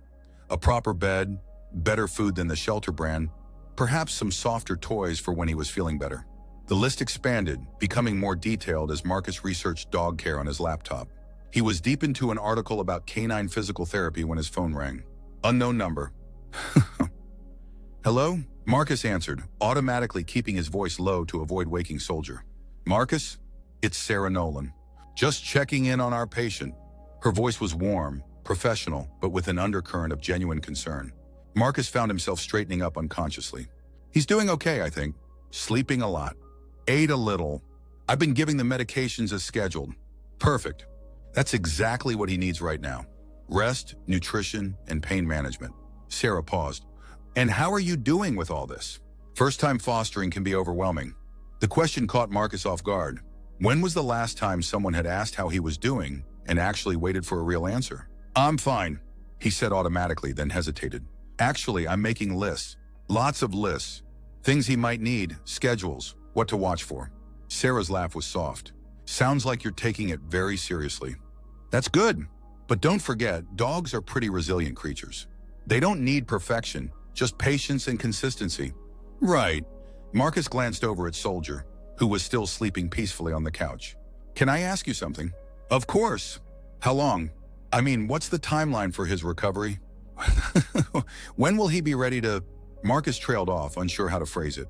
A proper bed, better food than the shelter brand, perhaps some softer toys for when he was feeling better. The list expanded, becoming more detailed as Marcus researched dog care on his laptop. He was deep into an article about canine physical therapy when his phone rang. Unknown number. "Hello?" Marcus answered, automatically keeping his voice low to avoid waking Soldier. "Marcus, it's Sarah Nolan. Just checking in on our patient." Her voice was warm, professional, but with an undercurrent of genuine concern. Marcus found himself straightening up unconsciously. "He's doing okay, I think. Sleeping a lot. Ate a little. I've been giving the medications as scheduled. Perfect. That's exactly what he needs right now. Rest, nutrition, and pain management." Sarah paused. "And how are you doing with all this?" First-time fostering can be overwhelming. The question caught Marcus off guard. When was the last time someone had asked how he was doing and actually waited for a real answer? "I'm fine," he said automatically, then hesitated. "Actually, I'm making lists. Lots of lists. Things he might need, schedules, what to watch for." Sarah's laugh was soft. "Sounds like you're taking it very seriously." "That's good. But don't forget, dogs are pretty resilient creatures. They don't need perfection, just patience and consistency. Right. Marcus glanced over at Soldier, who was still sleeping peacefully on the couch. Can I ask you something? Of course. How long? I mean, what's the timeline for his recovery? When will he be ready to... Marcus trailed off, unsure how to phrase it.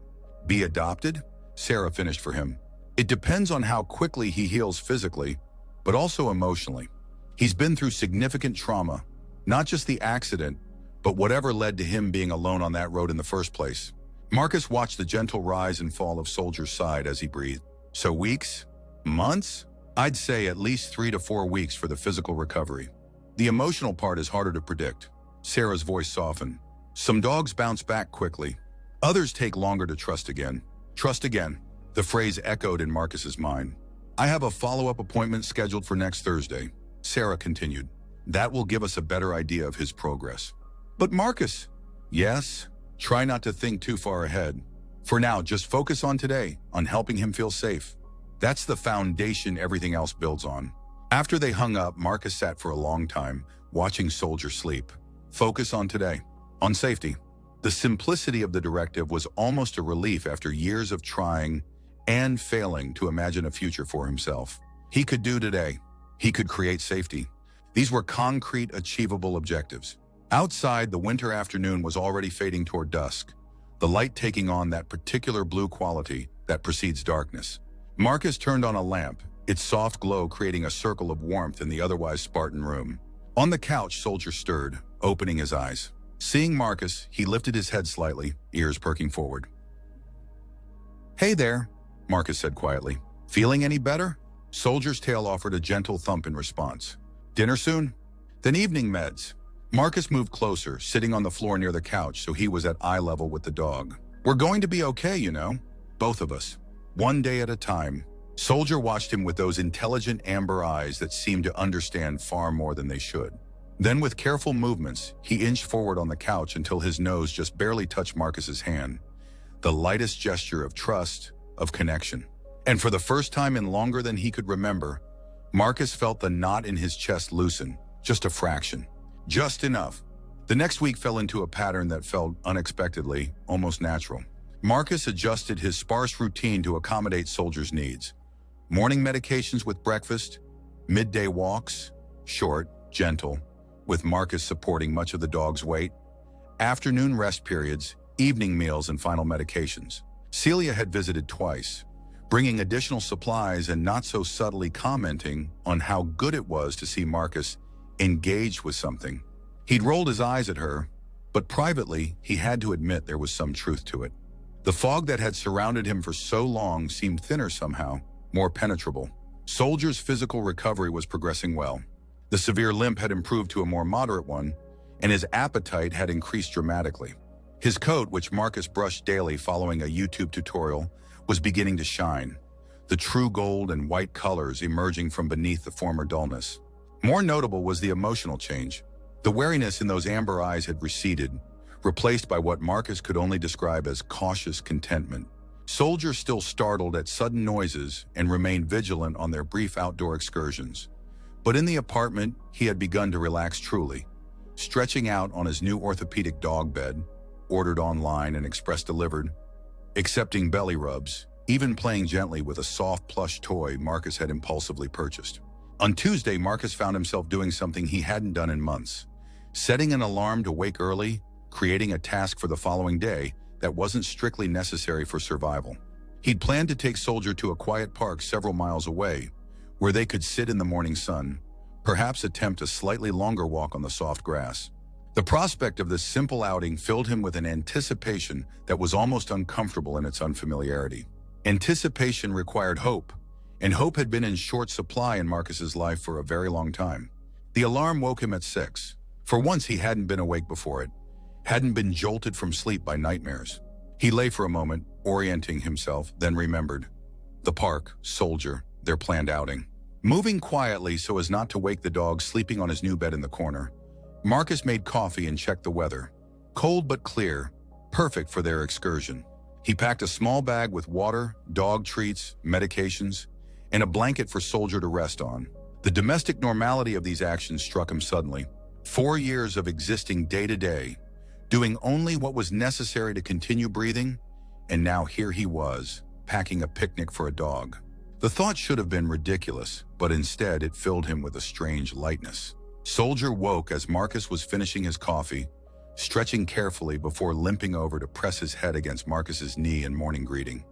Be adopted? Sarah finished for him. It depends on how quickly he heals physically, but also emotionally. He's been through significant trauma, not just the accident, but whatever led to him being alone on that road in the first place. Marcus watched the gentle rise and fall of Soldier's side as he breathed. So weeks? Months? I'd say at least 3 to 4 weeks for the physical recovery. The emotional part is harder to predict. Sarah's voice softened. Some dogs bounce back quickly. Others take longer to trust again. Trust again. The phrase echoed in Marcus's mind. I have a follow-up appointment scheduled for next Thursday, Sarah continued. That will give us a better idea of his progress. But Marcus... Yes? Try not to think too far ahead. For now, just focus on today, on helping him feel safe. That's the foundation everything else builds on. After they hung up, Marcus sat for a long time, watching Soldier sleep. Focus on today, on safety. The simplicity of the directive was almost a relief after years of trying and failing to imagine a future for himself. He could do today. He could create safety. These were concrete, achievable objectives. Outside, the winter afternoon was already fading toward dusk, the light taking on that particular blue quality that precedes darkness. Marcus turned on a lamp, its soft glow creating a circle of warmth in the otherwise Spartan room. On the couch, Soldier stirred, opening his eyes. Seeing Marcus, he lifted his head slightly, ears perking forward. Hey there, Marcus said quietly. Feeling any better? Soldier's tail offered a gentle thump in response. Dinner soon? Then evening meds. Marcus moved closer, sitting on the floor near the couch so he was at eye level with the dog. We're going to be okay, you know. Both of us. One day at a time. Soldier watched him with those intelligent amber eyes that seemed to understand far more than they should. Then with careful movements, he inched forward on the couch until his nose just barely touched Marcus's hand. The lightest gesture of trust, of connection. And for the first time in longer than he could remember, Marcus felt the knot in his chest loosen, just a fraction. Just enough. The next week fell into a pattern that felt unexpectedly, almost natural. Marcus adjusted his sparse routine to accommodate Soldier's needs. Morning medications with breakfast, midday walks, short, gentle, with Marcus supporting much of the dog's weight, afternoon rest periods, evening meals, and final medications. Celia had visited twice, bringing additional supplies and not so subtly commenting on how good it was to see Marcus engaged with something. He'd rolled his eyes at her, but privately, he had to admit there was some truth to it. The fog that had surrounded him for so long seemed thinner somehow, more penetrable. Soldier's physical recovery was progressing well. The severe limp had improved to a more moderate one, and his appetite had increased dramatically. His coat, which Marcus brushed daily following a YouTube tutorial, was beginning to shine, the true gold and white colors emerging from beneath the former dullness. More notable was the emotional change. The wariness in those amber eyes had receded, replaced by what Marcus could only describe as cautious contentment. Soldier still startled at sudden noises and remained vigilant on their brief outdoor excursions. But in the apartment, he had begun to relax truly, stretching out on his new orthopedic dog bed, ordered online and express delivered, accepting belly rubs, even playing gently with a soft plush toy Marcus had impulsively purchased. On Tuesday, Marcus found himself doing something he hadn't done in months, setting an alarm to wake early, creating a task for the following day that wasn't strictly necessary for survival. He'd planned to take Soldier to a quiet park several miles away, where they could sit in the morning sun, perhaps attempt a slightly longer walk on the soft grass. The prospect of this simple outing filled him with an anticipation that was almost uncomfortable in its unfamiliarity. Anticipation required hope, and hope had been in short supply in Marcus's life for a very long time. The alarm woke him at 6. For once, he hadn't been awake before it, hadn't been jolted from sleep by nightmares. He lay for a moment, orienting himself, then remembered. The park, Soldier, their planned outing. Moving quietly so as not to wake the dog sleeping on his new bed in the corner, Marcus made coffee and checked the weather. Cold but clear, perfect for their excursion. He packed a small bag with water, dog treats, medications, and a blanket for Soldier to rest on. The domestic normality of these actions struck him suddenly. 4 years of existing day-to-day, doing only what was necessary to continue breathing, and now here he was, packing a picnic for a dog. The thought should have been ridiculous, but instead it filled him with a strange lightness. Soldier woke as Marcus was finishing his coffee, stretching carefully before limping over to press his head against Marcus's knee in morning greeting.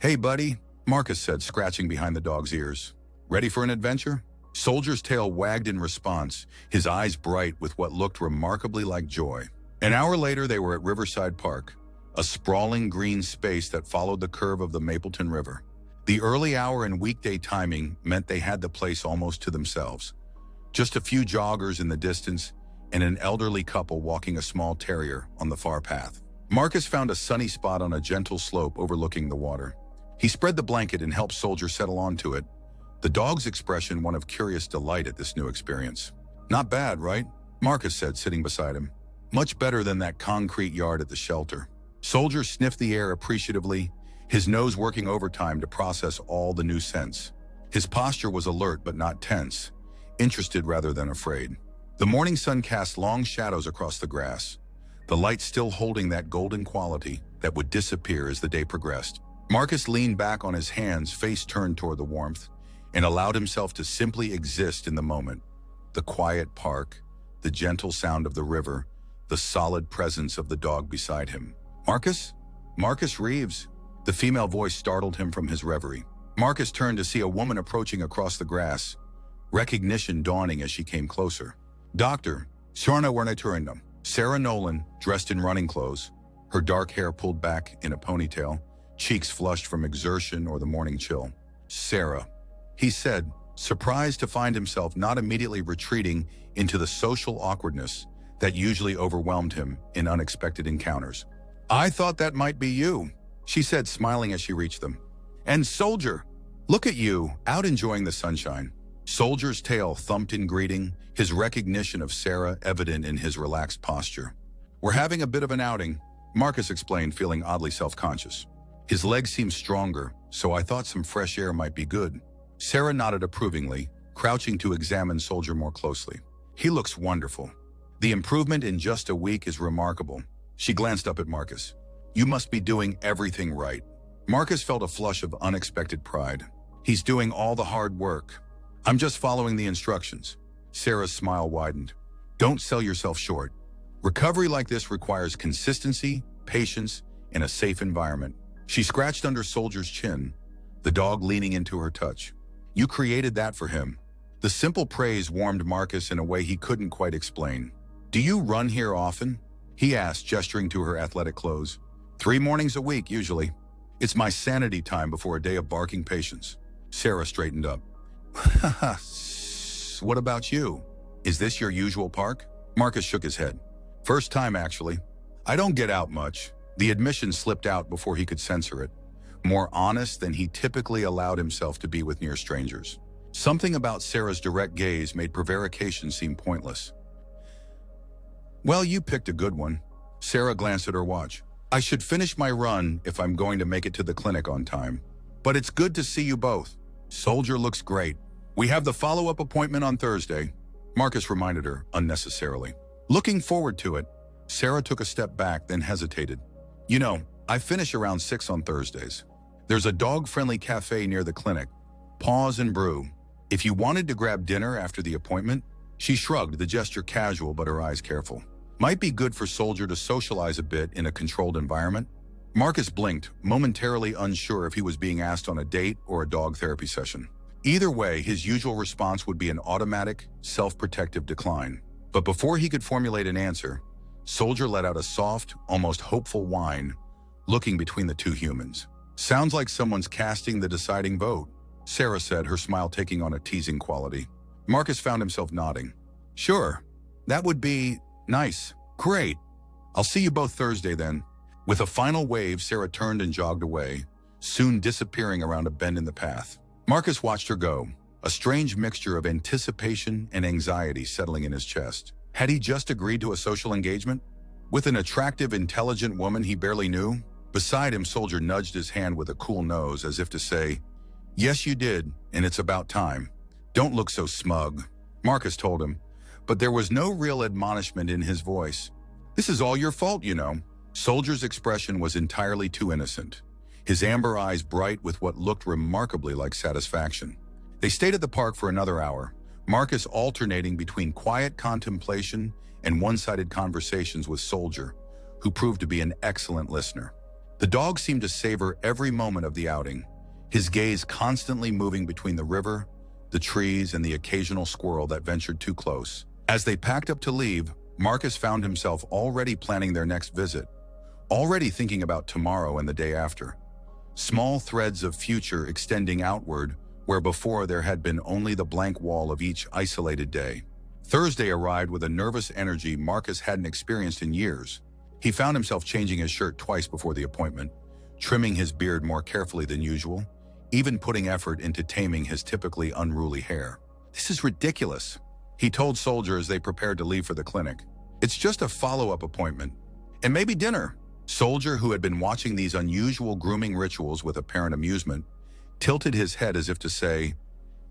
"Hey, buddy," Marcus said, scratching behind the dog's ears. "Ready for an adventure?" Soldier's tail wagged in response, his eyes bright with what looked remarkably like joy. An hour later, they were at Riverside Park, a sprawling green space that followed the curve of the Mapleton River. The early hour and weekday timing meant they had the place almost to themselves. Just a few joggers in the distance and an elderly couple walking a small terrier on the far path. Marcus found a sunny spot on a gentle slope overlooking the water. He spread the blanket and helped Soldier settle onto it, the dog's expression one of curious delight at this new experience. "Not bad, right?" Marcus said, sitting beside him. "Much better than that concrete yard at the shelter." Soldier sniffed the air appreciatively, his nose working overtime to process all the new scents. His posture was alert but not tense, interested rather than afraid. The morning sun cast long shadows across the grass, the light still holding that golden quality that would disappear as the day progressed. Marcus leaned back on his hands, face turned toward the warmth, and allowed himself to simply exist in the moment. The quiet park, the gentle sound of the river, the solid presence of the dog beside him. "Marcus? Marcus Reeves?" The female voice startled him from his reverie. Marcus turned to see a woman approaching across the grass, recognition dawning as she came closer. "Doctor, Sarna Werneturindam." Sarah Nolan, dressed in running clothes, her dark hair pulled back in a ponytail, cheeks flushed from exertion or the morning chill. "Sarah," he said, surprised to find himself not immediately retreating into the social awkwardness that usually overwhelmed him in unexpected encounters. "I thought that might be you," she said, smiling as she reached them. "And Soldier, look at you, out enjoying the sunshine." Soldier's tail thumped in greeting, his recognition of Sarah evident in his relaxed posture. "We're having a bit of an outing," Marcus explained, feeling oddly self-conscious. His legs seemed stronger, so I thought some fresh air might be good. Sarah nodded approvingly, crouching to examine Soldier more closely. "He looks wonderful. The improvement in just a week is remarkable." She glanced up at Marcus. "You must be doing everything right." Marcus felt a flush of unexpected pride. "He's doing all the hard work. I'm just following the instructions." Sarah's smile widened. "Don't sell yourself short. Recovery like this requires consistency, patience, and a safe environment." She scratched under Soldier's chin, the dog leaning into her touch. "You created that for him." The simple praise warmed Marcus in a way he couldn't quite explain. "Do you run here often?" he asked, gesturing to her athletic clothes. 3 mornings a week, usually. It's my sanity time before a day of barking patience." Sarah straightened up. "What about you? Is this your usual park?" Marcus shook his head. "First time, actually. I don't get out much." The admission slipped out before he could censor it. More honest than he typically allowed himself to be with near strangers. Something about Sarah's direct gaze made prevarication seem pointless. "Well, you picked a good one." Sarah glanced at her watch. "I should finish my run if I'm going to make it to the clinic on time. But it's good to see you both." "Soldier looks great. We have the follow-up appointment on Thursday," Marcus reminded her unnecessarily. "Looking forward to it." Sarah took a step back, then hesitated. "You know, I finish around 6 on Thursdays. There's a dog-friendly cafe near the clinic. Paws and Brew. If you wanted to grab dinner after the appointment." She shrugged, the gesture casual but her eyes careful. "Might be good for Soldier to socialize a bit in a controlled environment." Marcus blinked, momentarily unsure if he was being asked on a date or a dog therapy session. Either way, his usual response would be an automatic, self-protective decline. But before he could formulate an answer, Soldier let out a soft, almost hopeful whine, looking between the two humans. "Sounds like someone's casting the deciding vote," Sarah said, her smile taking on a teasing quality. Marcus found himself nodding. "Sure, that would be nice. Great. I'll see you both Thursday then." With a final wave, Sarah turned and jogged away, soon disappearing around a bend in the path. Marcus watched her go, a strange mixture of anticipation and anxiety settling in his chest. Had he just agreed to a social engagement? With an attractive, intelligent woman he barely knew? Beside him, Soldier nudged his hand with a cool nose as if to say, "Yes, you did, and it's about time. Don't look so smug," Marcus told him, but there was no real admonishment in his voice, This is all your fault, you know. Soldier's expression was entirely too innocent, his amber eyes bright with what looked remarkably like satisfaction. They stayed at the park for another hour, Marcus alternating between quiet contemplation and one-sided conversations with Soldier, who proved to be an excellent listener. The dog seemed to savor every moment of the outing, his gaze constantly moving between the river, the trees, and the occasional squirrel that ventured too close. As they packed up to leave, Marcus found himself already planning their next visit, already thinking about tomorrow and the day after. Small threads of future extending outward where before there had been only the blank wall of each isolated day. Thursday arrived with a nervous energy Marcus hadn't experienced in years. He found himself changing his shirt twice before the appointment, trimming his beard more carefully than usual, even putting effort into taming his typically unruly hair. "This is ridiculous," he told Soldier as they prepared to leave for the clinic. "It's just a follow-up appointment. And maybe dinner." Soldier, who had been watching these unusual grooming rituals with apparent amusement, tilted his head as if to say,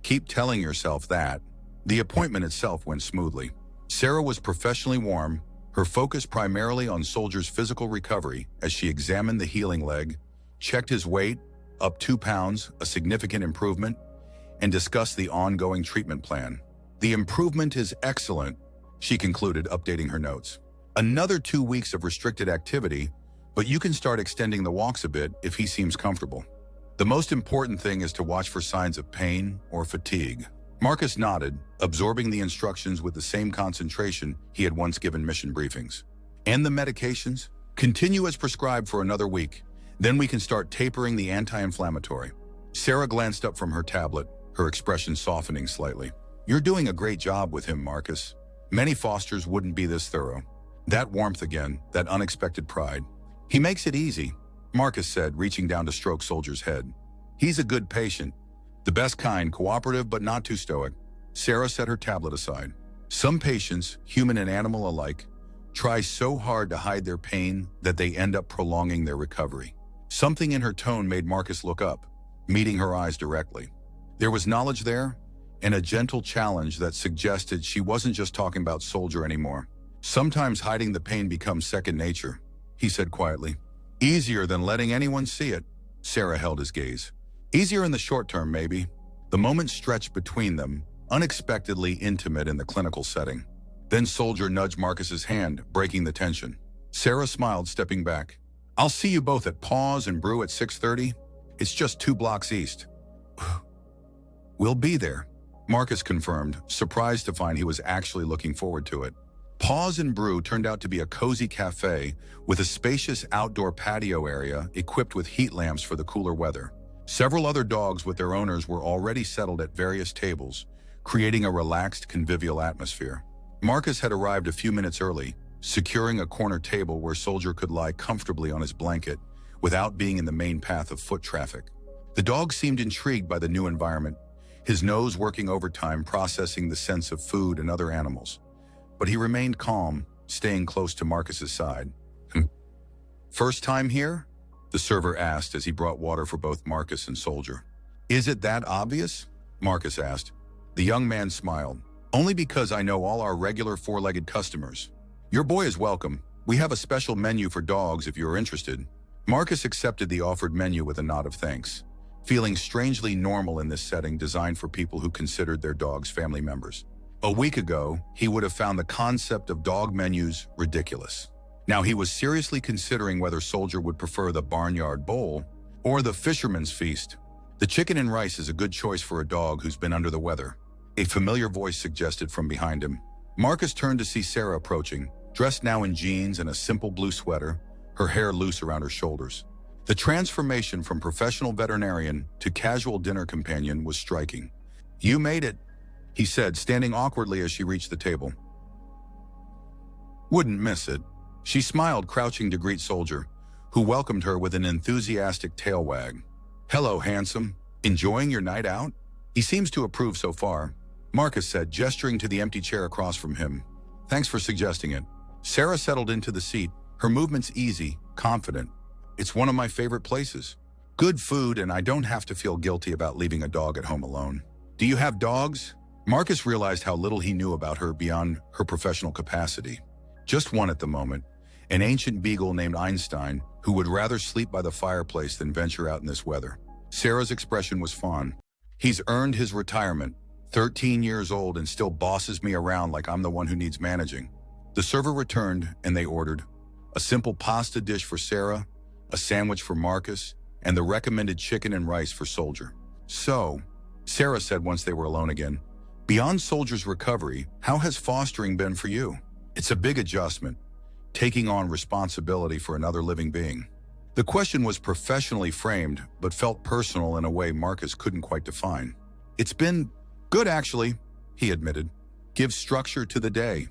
"Keep telling yourself that." The appointment itself went smoothly. Sarah was professionally warm, her focus primarily on Soldier's physical recovery as she examined the healing leg, checked his weight, up 2 pounds, a significant improvement, and discussed the ongoing treatment plan. "The improvement is excellent," she concluded, updating her notes. "Another 2 weeks of restricted activity, but you can start extending the walks a bit if he seems comfortable. The most important thing is to watch for signs of pain or fatigue." Marcus nodded, absorbing the instructions with the same concentration he had once given mission briefings. "And the medications? Continue as prescribed for another week. Then we can start tapering the anti-inflammatory." Sarah glanced up from her tablet, her expression softening slightly. "You're doing a great job with him, Marcus. Many fosters wouldn't be this thorough." That warmth again, that unexpected pride. "He makes it easy," Marcus said, reaching down to stroke Soldier's head. "He's a good patient. The best kind, cooperative but not too stoic." Sarah set her tablet aside. "Some patients, human and animal alike, try so hard to hide their pain that they end up prolonging their recovery." Something in her tone made Marcus look up, meeting her eyes directly. There was knowledge there, and a gentle challenge that suggested she wasn't just talking about Soldier anymore. "Sometimes hiding the pain becomes second nature," he said quietly. "Easier than letting anyone see it." Sarah held his gaze. "Easier in the short term, maybe." The moment stretched between them, unexpectedly intimate in the clinical setting. Then Soldier nudged Marcus's hand, breaking the tension. Sarah smiled, stepping back. "I'll see you both at Paws and Brew at 6:30. It's just 2 blocks east." "We'll be there," Marcus confirmed, surprised to find he was actually looking forward to it. Paws and Brew turned out to be a cozy cafe with a spacious outdoor patio area equipped with heat lamps for the cooler weather. Several other dogs with their owners were already settled at various tables, creating a relaxed, convivial atmosphere. Marcus had arrived a few minutes early, securing a corner table where Soldier could lie comfortably on his blanket without being in the main path of foot traffic. The dog seemed intrigued by the new environment, his nose working overtime processing the sense of food and other animals. But he remained calm, staying close to Marcus's side. "First time here?" the server asked as he brought water for both Marcus and Soldier. "Is it that obvious?" Marcus asked. The young man smiled. "Only because I know all our regular 4-legged customers. Your boy is welcome. We have a special menu for dogs if you're interested." Marcus accepted the offered menu with a nod of thanks, feeling strangely normal in this setting designed for people who considered their dogs family members. A week ago, he would have found the concept of dog menus ridiculous. Now he was seriously considering whether Soldier would prefer the Barnyard Bowl or the Fisherman's Feast. "The chicken and rice is a good choice for a dog who's been under the weather," a familiar voice suggested from behind him. Marcus turned to see Sarah approaching, dressed now in jeans and a simple blue sweater, her hair loose around her shoulders. The transformation from professional veterinarian to casual dinner companion was striking. "You made it," he said, standing awkwardly as she reached the table. "Wouldn't miss it." She smiled, crouching to greet Soldier, who welcomed her with an enthusiastic tail wag. "Hello, handsome. Enjoying your night out?" "He seems to approve so far," Marcus said, gesturing to the empty chair across from him. "Thanks for suggesting it." Sarah settled into the seat, her movements easy, confident. "It's one of my favorite places. Good food, and I don't have to feel guilty about leaving a dog at home alone." "Do you have dogs?" Marcus realized how little he knew about her beyond her professional capacity. "Just one at the moment. an ancient beagle named Einstein who would rather sleep by the fireplace than venture out in this weather. Sarah's expression was fond. He's earned his retirement, 13 years old and still bosses me around like I'm the one who needs managing. The server returned and they ordered a simple pasta dish for Sarah, a sandwich for Marcus, and the recommended chicken and rice for Soldier. So, Sarah said once they were alone again, beyond Soldier's recovery, how has fostering been for you? It's a big adjustment, taking on responsibility for another living being. The question was professionally framed, but felt personal in a way Marcus couldn't quite define. It's been good, actually, he admitted. Gives structure to the day.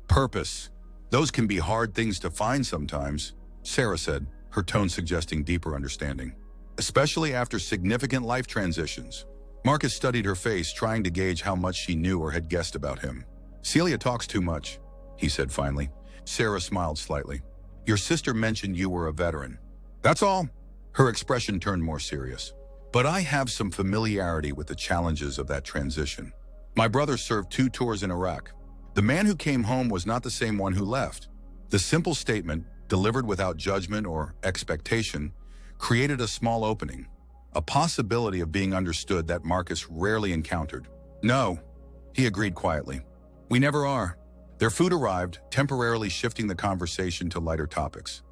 Purpose. Those can be hard things to find sometimes, Sarah said, her tone suggesting deeper understanding. Especially after significant life transitions. Marcus studied her face, trying to gauge how much she knew or had guessed about him. Celia talks too much, he said finally. Sarah smiled slightly. Your sister mentioned you were a veteran. That's all. Her expression turned more serious. But I have some familiarity with the challenges of that transition. My brother served 2 tours in Iraq. The man who came home was not the same one who left. The simple statement, delivered without judgment or expectation, created a small opening, a possibility of being understood that Marcus rarely encountered. No, he agreed quietly. We never are. Their food arrived, temporarily shifting the conversation to lighter topics.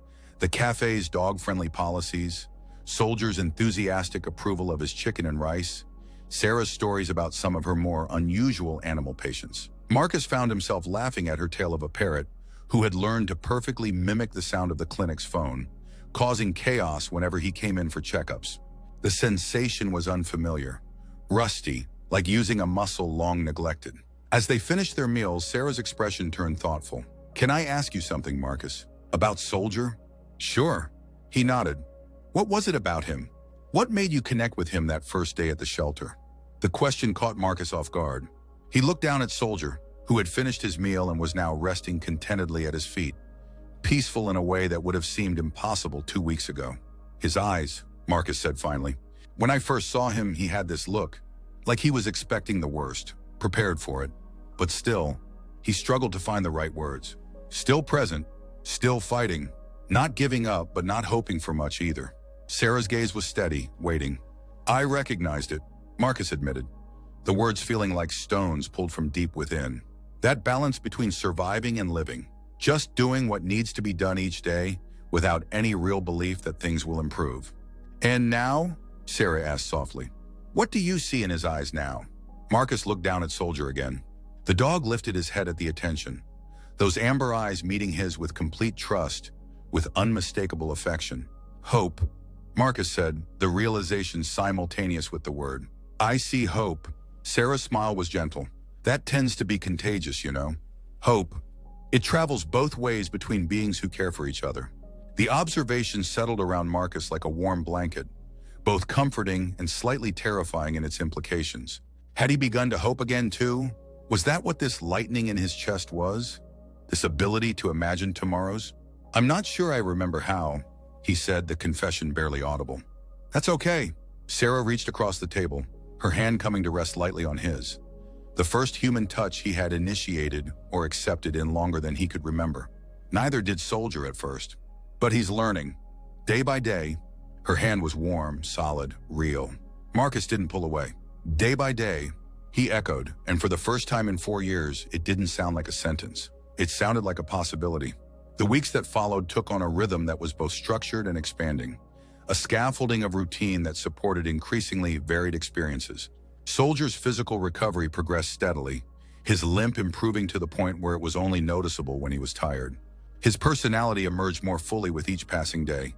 The cafe's dog-friendly policies, Soldier's enthusiastic approval of his chicken and rice, Sarah's stories about some of her more unusual animal patients. Marcus found himself laughing at her tale of a parrot who had learned to perfectly mimic the sound of the clinic's phone, causing chaos whenever he came in for checkups. The sensation was unfamiliar, rusty, like using a muscle long neglected. As they finished their meals, Sarah's expression turned thoughtful. Can I ask you something, Marcus? About Soldier? Sure. He nodded. What was it about him? What made you connect with him that first day at the shelter? The question caught Marcus off guard. He looked down at Soldier, who had finished his meal and was now resting contentedly at his feet, peaceful in a way that would have seemed impossible 2 weeks ago. His eyes, Marcus said finally. When I first saw him, he had this look, like he was expecting the worst, prepared for it. But still, he struggled to find the right words. Still present, still fighting, not giving up but not hoping for much either. Sarah's gaze was steady, waiting. I recognized it, Marcus admitted, the words feeling like stones pulled from deep within. That balance between surviving and living, just doing what needs to be done each day without any real belief that things will improve. And now? Sarah asked softly. What do you see in his eyes now? Marcus looked down at Soldier again. The dog lifted his head at the attention, those amber eyes meeting his with complete trust, with unmistakable affection. Hope, Marcus said, the realization simultaneous with the word. I see hope. Sarah's smile was gentle. That tends to be contagious, you know. Hope. It travels both ways between beings who care for each other. The observation settled around Marcus like a warm blanket, both comforting and slightly terrifying in its implications. Had he begun to hope again too? Was that what this lightning in his chest was? This ability to imagine tomorrows? I'm not sure I remember how, he said, the confession barely audible. That's okay. Sarah reached across the table, her hand coming to rest lightly on his. The first human touch he had initiated or accepted in longer than he could remember. Neither did Soldier at first. But he's learning. Day by day, her hand was warm, solid, real. Marcus didn't pull away. Day by day, he echoed, and for the first time in 4 years, it didn't sound like a sentence. It sounded like a possibility. The weeks that followed took on a rhythm that was both structured and expanding, a scaffolding of routine that supported increasingly varied experiences. Soldier's physical recovery progressed steadily, his limp improving to the point where it was only noticeable when he was tired. His personality emerged more fully with each passing day.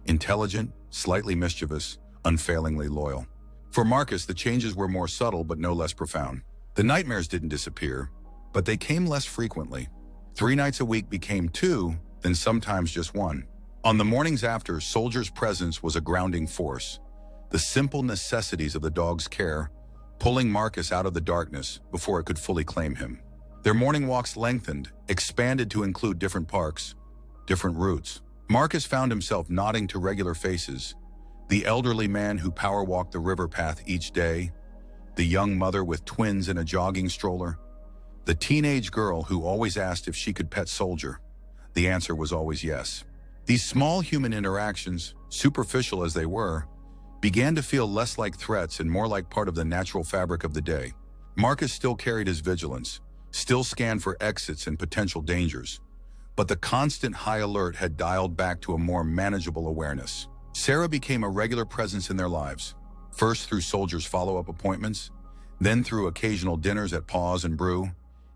Intelligent, slightly mischievous, unfailingly loyal. For Marcus, the changes were more subtle but no less profound. The nightmares didn't disappear, but they came less frequently. 3 nights a week became 2, then sometimes just 1. On the mornings after, Soldier's presence was a grounding force. The simple necessities of the dog's care, pulling Marcus out of the darkness before it could fully claim him. Their morning walks lengthened, expanded to include different parks, different routes. Marcus found himself nodding to regular faces, the elderly man who power walked the river path each day, the young mother with twins in a jogging stroller, the teenage girl who always asked if she could pet Soldier, The answer was always yes. These small human interactions, superficial as they were, began to feel less like threats and more like part of the natural fabric of the day. Marcus still carried his vigilance, still scanned for exits and potential dangers, but the constant high alert had dialed back to a more manageable awareness. Sarah became a regular presence in their lives, first through Soldier's follow-up appointments, then through occasional dinners at Paws and Brew,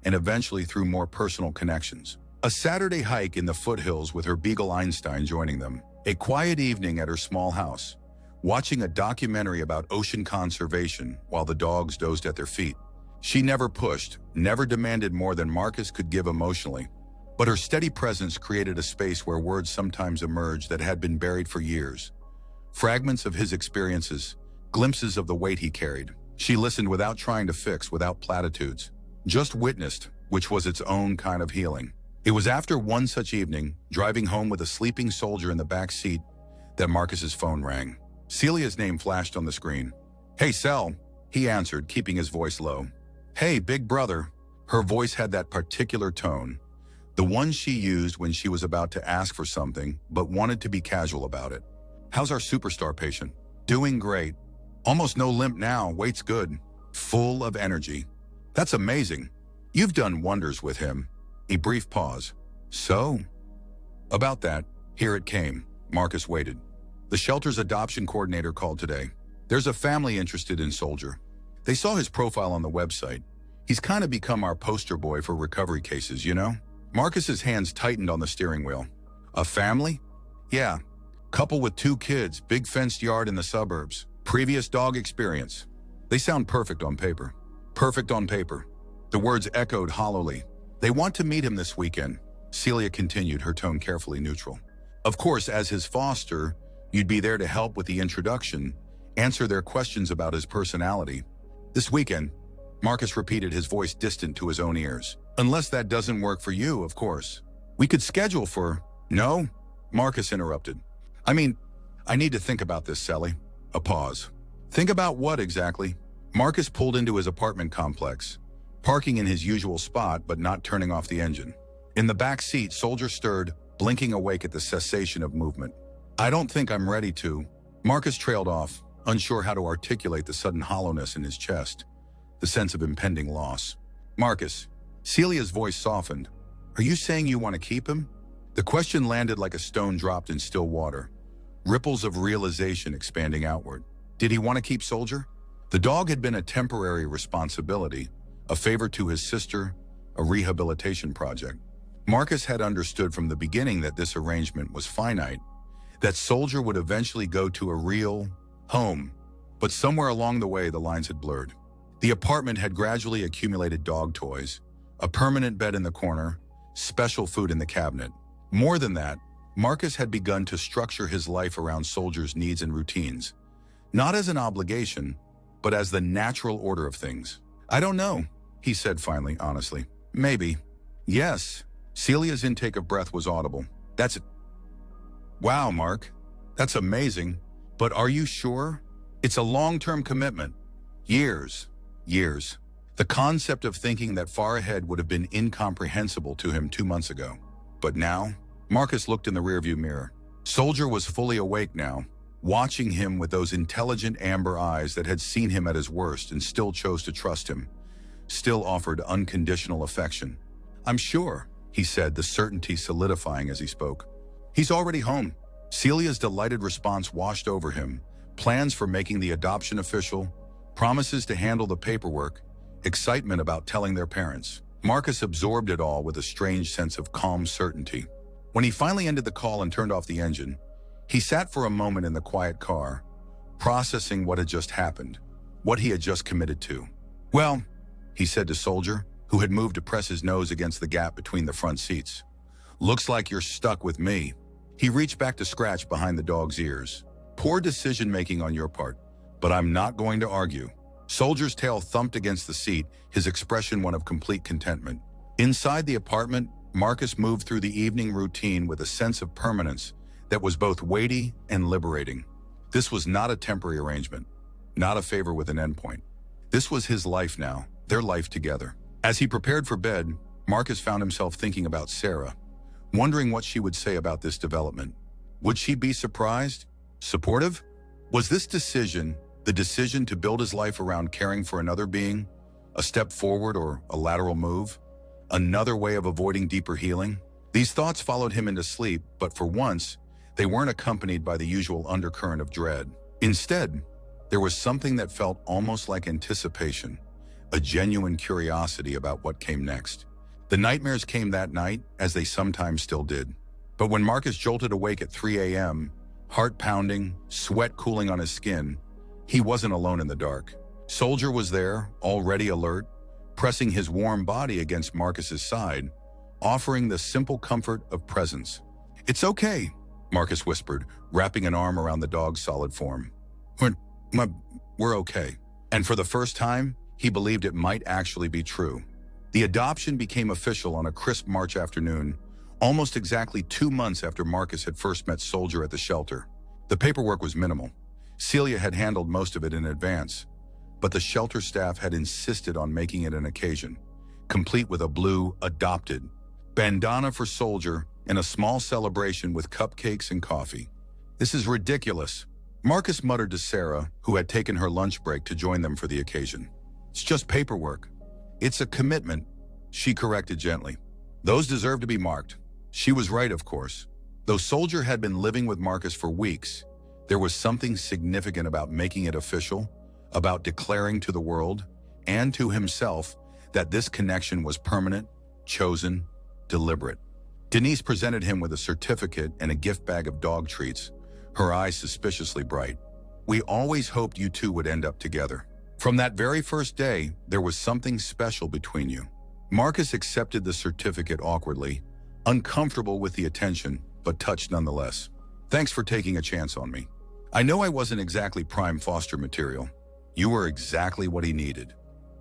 and eventually through more personal connections. A Saturday hike in the foothills with her beagle Einstein joining them, a quiet evening at her small house, watching a documentary about ocean conservation while the dogs dozed at their feet. She never pushed, never demanded more than Marcus could give emotionally, but her steady presence created a space where words sometimes emerged that had been buried for years. Fragments of his experiences, glimpses of the weight he carried. She listened without trying to fix, without platitudes, just witnessed, which was its own kind of healing. It was after one such evening, driving home with a sleeping Soldier in the back seat, that Marcus's phone rang. Celia's name flashed on the screen. "Hey, Sel," he answered, keeping his voice low. "Hey, big brother." Her voice had that particular tone, the one she used when she was about to ask for something, but wanted to be casual about it. "How's our superstar patient?" "Doing great. Almost no limp now, weight's good. Full of energy." "That's amazing. You've done wonders with him." A brief pause. "So?" "About that, here it came." Marcus waited. "The shelter's adoption coordinator called today. There's a family interested in Soldier. They saw his profile on the website. He's kind of become our poster boy for recovery cases, you know?" Marcus's hands tightened on the steering wheel. "A family?" "Yeah. Couple with 2 kids, big fenced yard in the suburbs. Previous dog experience. They sound perfect on paper." "Perfect on paper." The words echoed hollowly. "They want to meet him this weekend," Celia continued, her tone carefully neutral. "Of course, as his foster, you'd be there to help with the introduction, answer their questions about his personality." "This weekend," Marcus repeated, his voice distant to his own ears. "Unless that doesn't work for you, of course. We could schedule for—" "No," Marcus interrupted. "I mean, I need to think about this, Sally." A pause. "Think about what exactly?" Marcus pulled into his apartment complex, parking in his usual spot but not turning off the engine. In the back seat, Soldier stirred, blinking awake at the cessation of movement. "I don't think I'm ready to." Marcus trailed off, unsure how to articulate the sudden hollowness in his chest, the sense of impending loss. "Marcus," Celia's voice softened, "are you saying you want to keep him?" The question landed like a stone dropped in still water, ripples of realization expanding outward. Did he want to keep Soldier? The dog had been a temporary responsibility, a favor to his sister, a rehabilitation project. Marcus had understood from the beginning that this arrangement was finite, that Soldier would eventually go to a real home, but somewhere along the way the lines had blurred. The apartment had gradually accumulated dog toys, a permanent bed in the corner, special food in the cabinet. More than that, Marcus had begun to structure his life around Soldier's needs and routines, not as an obligation, but as the natural order of things. "I don't know," he said finally, honestly. "Maybe." "Yes." Celia's intake of breath was audible. "That's it." "Wow, Mark. That's amazing. But are you sure? It's a long-term commitment. Years. Years." The concept of thinking that far ahead would have been incomprehensible to him 2 months ago. But now, Marcus looked in the rearview mirror. Soldier was fully awake now, watching him with those intelligent amber eyes that had seen him at his worst and still chose to trust him, still offered unconditional affection. "I'm sure," he said, the certainty solidifying as he spoke. "He's already home." Celia's delighted response washed over him, plans for making the adoption official, promises to handle the paperwork, excitement about telling their parents. Marcus absorbed it all with a strange sense of calm certainty. When he finally ended the call and turned off the engine, he sat for a moment in the quiet car, processing what had just happened, what he had just committed to. "Well," he said to Soldier, who had moved to press his nose against the gap between the front seats, "looks like you're stuck with me." He reached back to scratch behind the dog's ears. "Poor decision-making on your part, but I'm not going to argue." Soldier's tail thumped against the seat, his expression one of complete contentment. Inside the apartment, Marcus moved through the evening routine with a sense of permanence that was both weighty and liberating. This was not a temporary arrangement, not a favor with an endpoint. This was his life now, their life together. As he prepared for bed, Marcus found himself thinking about Sarah, wondering what she would say about this development. Would she be surprised? Supportive? Was this decision, the decision to build his life around caring for another being, a step forward or a lateral move? Another way of avoiding deeper healing? These thoughts followed him into sleep, but for once, they weren't accompanied by the usual undercurrent of dread. Instead, there was something that felt almost like anticipation, a genuine curiosity about what came next. The nightmares came that night, as they sometimes still did. But when Marcus jolted awake at 3 a.m., heart pounding, sweat cooling on his skin, he wasn't alone in the dark. Soldier was there, already alert, pressing his warm body against Marcus's side, offering the simple comfort of presence. "It's okay," Marcus whispered, wrapping an arm around the dog's solid form. We're okay." And for the first time, he believed it might actually be true. The adoption became official on a crisp March afternoon, almost exactly 2 months after Marcus had first met Soldier at the shelter. The paperwork was minimal. Celia had handled most of it in advance, but the shelter staff had insisted on making it an occasion, complete with a blue "Adopted" bandana for Soldier and a small celebration with cupcakes and coffee. "This is ridiculous," Marcus muttered to Sarah, who had taken her lunch break to join them for the occasion. "It's just paperwork." "It's a commitment," she corrected gently. "Those deserve to be marked." She was right, of course. Though Soldier had been living with Marcus for weeks, there was something significant about making it official, about declaring to the world and to himself that this connection was permanent, chosen, deliberate. Denise presented him with a certificate and a gift bag of dog treats, her eyes suspiciously bright. "We always hoped you two would end up together. From that very first day, there was something special between you." Marcus accepted the certificate awkwardly, uncomfortable with the attention, but touched nonetheless. "Thanks for taking a chance on me. I know I wasn't exactly prime foster material. You were exactly what he needed,"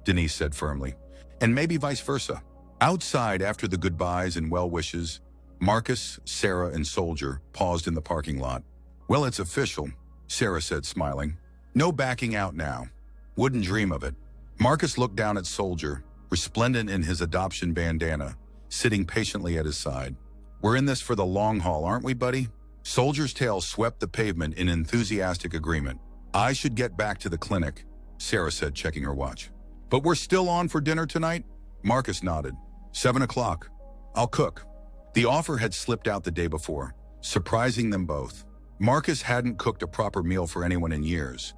Denise said firmly, "and maybe vice versa." Outside, after the goodbyes and well wishes, Marcus, Sarah, and Soldier paused in the parking lot. "Well, it's official," Sarah said, smiling. "No backing out now. Wouldn't dream of it." Marcus looked down at Soldier, resplendent in his adoption bandana, sitting patiently at his side. "We're in this for the long haul, aren't we, buddy?" Soldier's tail swept the pavement in enthusiastic agreement. "I should get back to the clinic," Sarah said, checking her watch. "But we're still on for dinner tonight?" Marcus nodded. 7 o'clock. I'll cook." The offer had slipped out the day before, surprising them both. Marcus hadn't cooked a proper meal for anyone in years,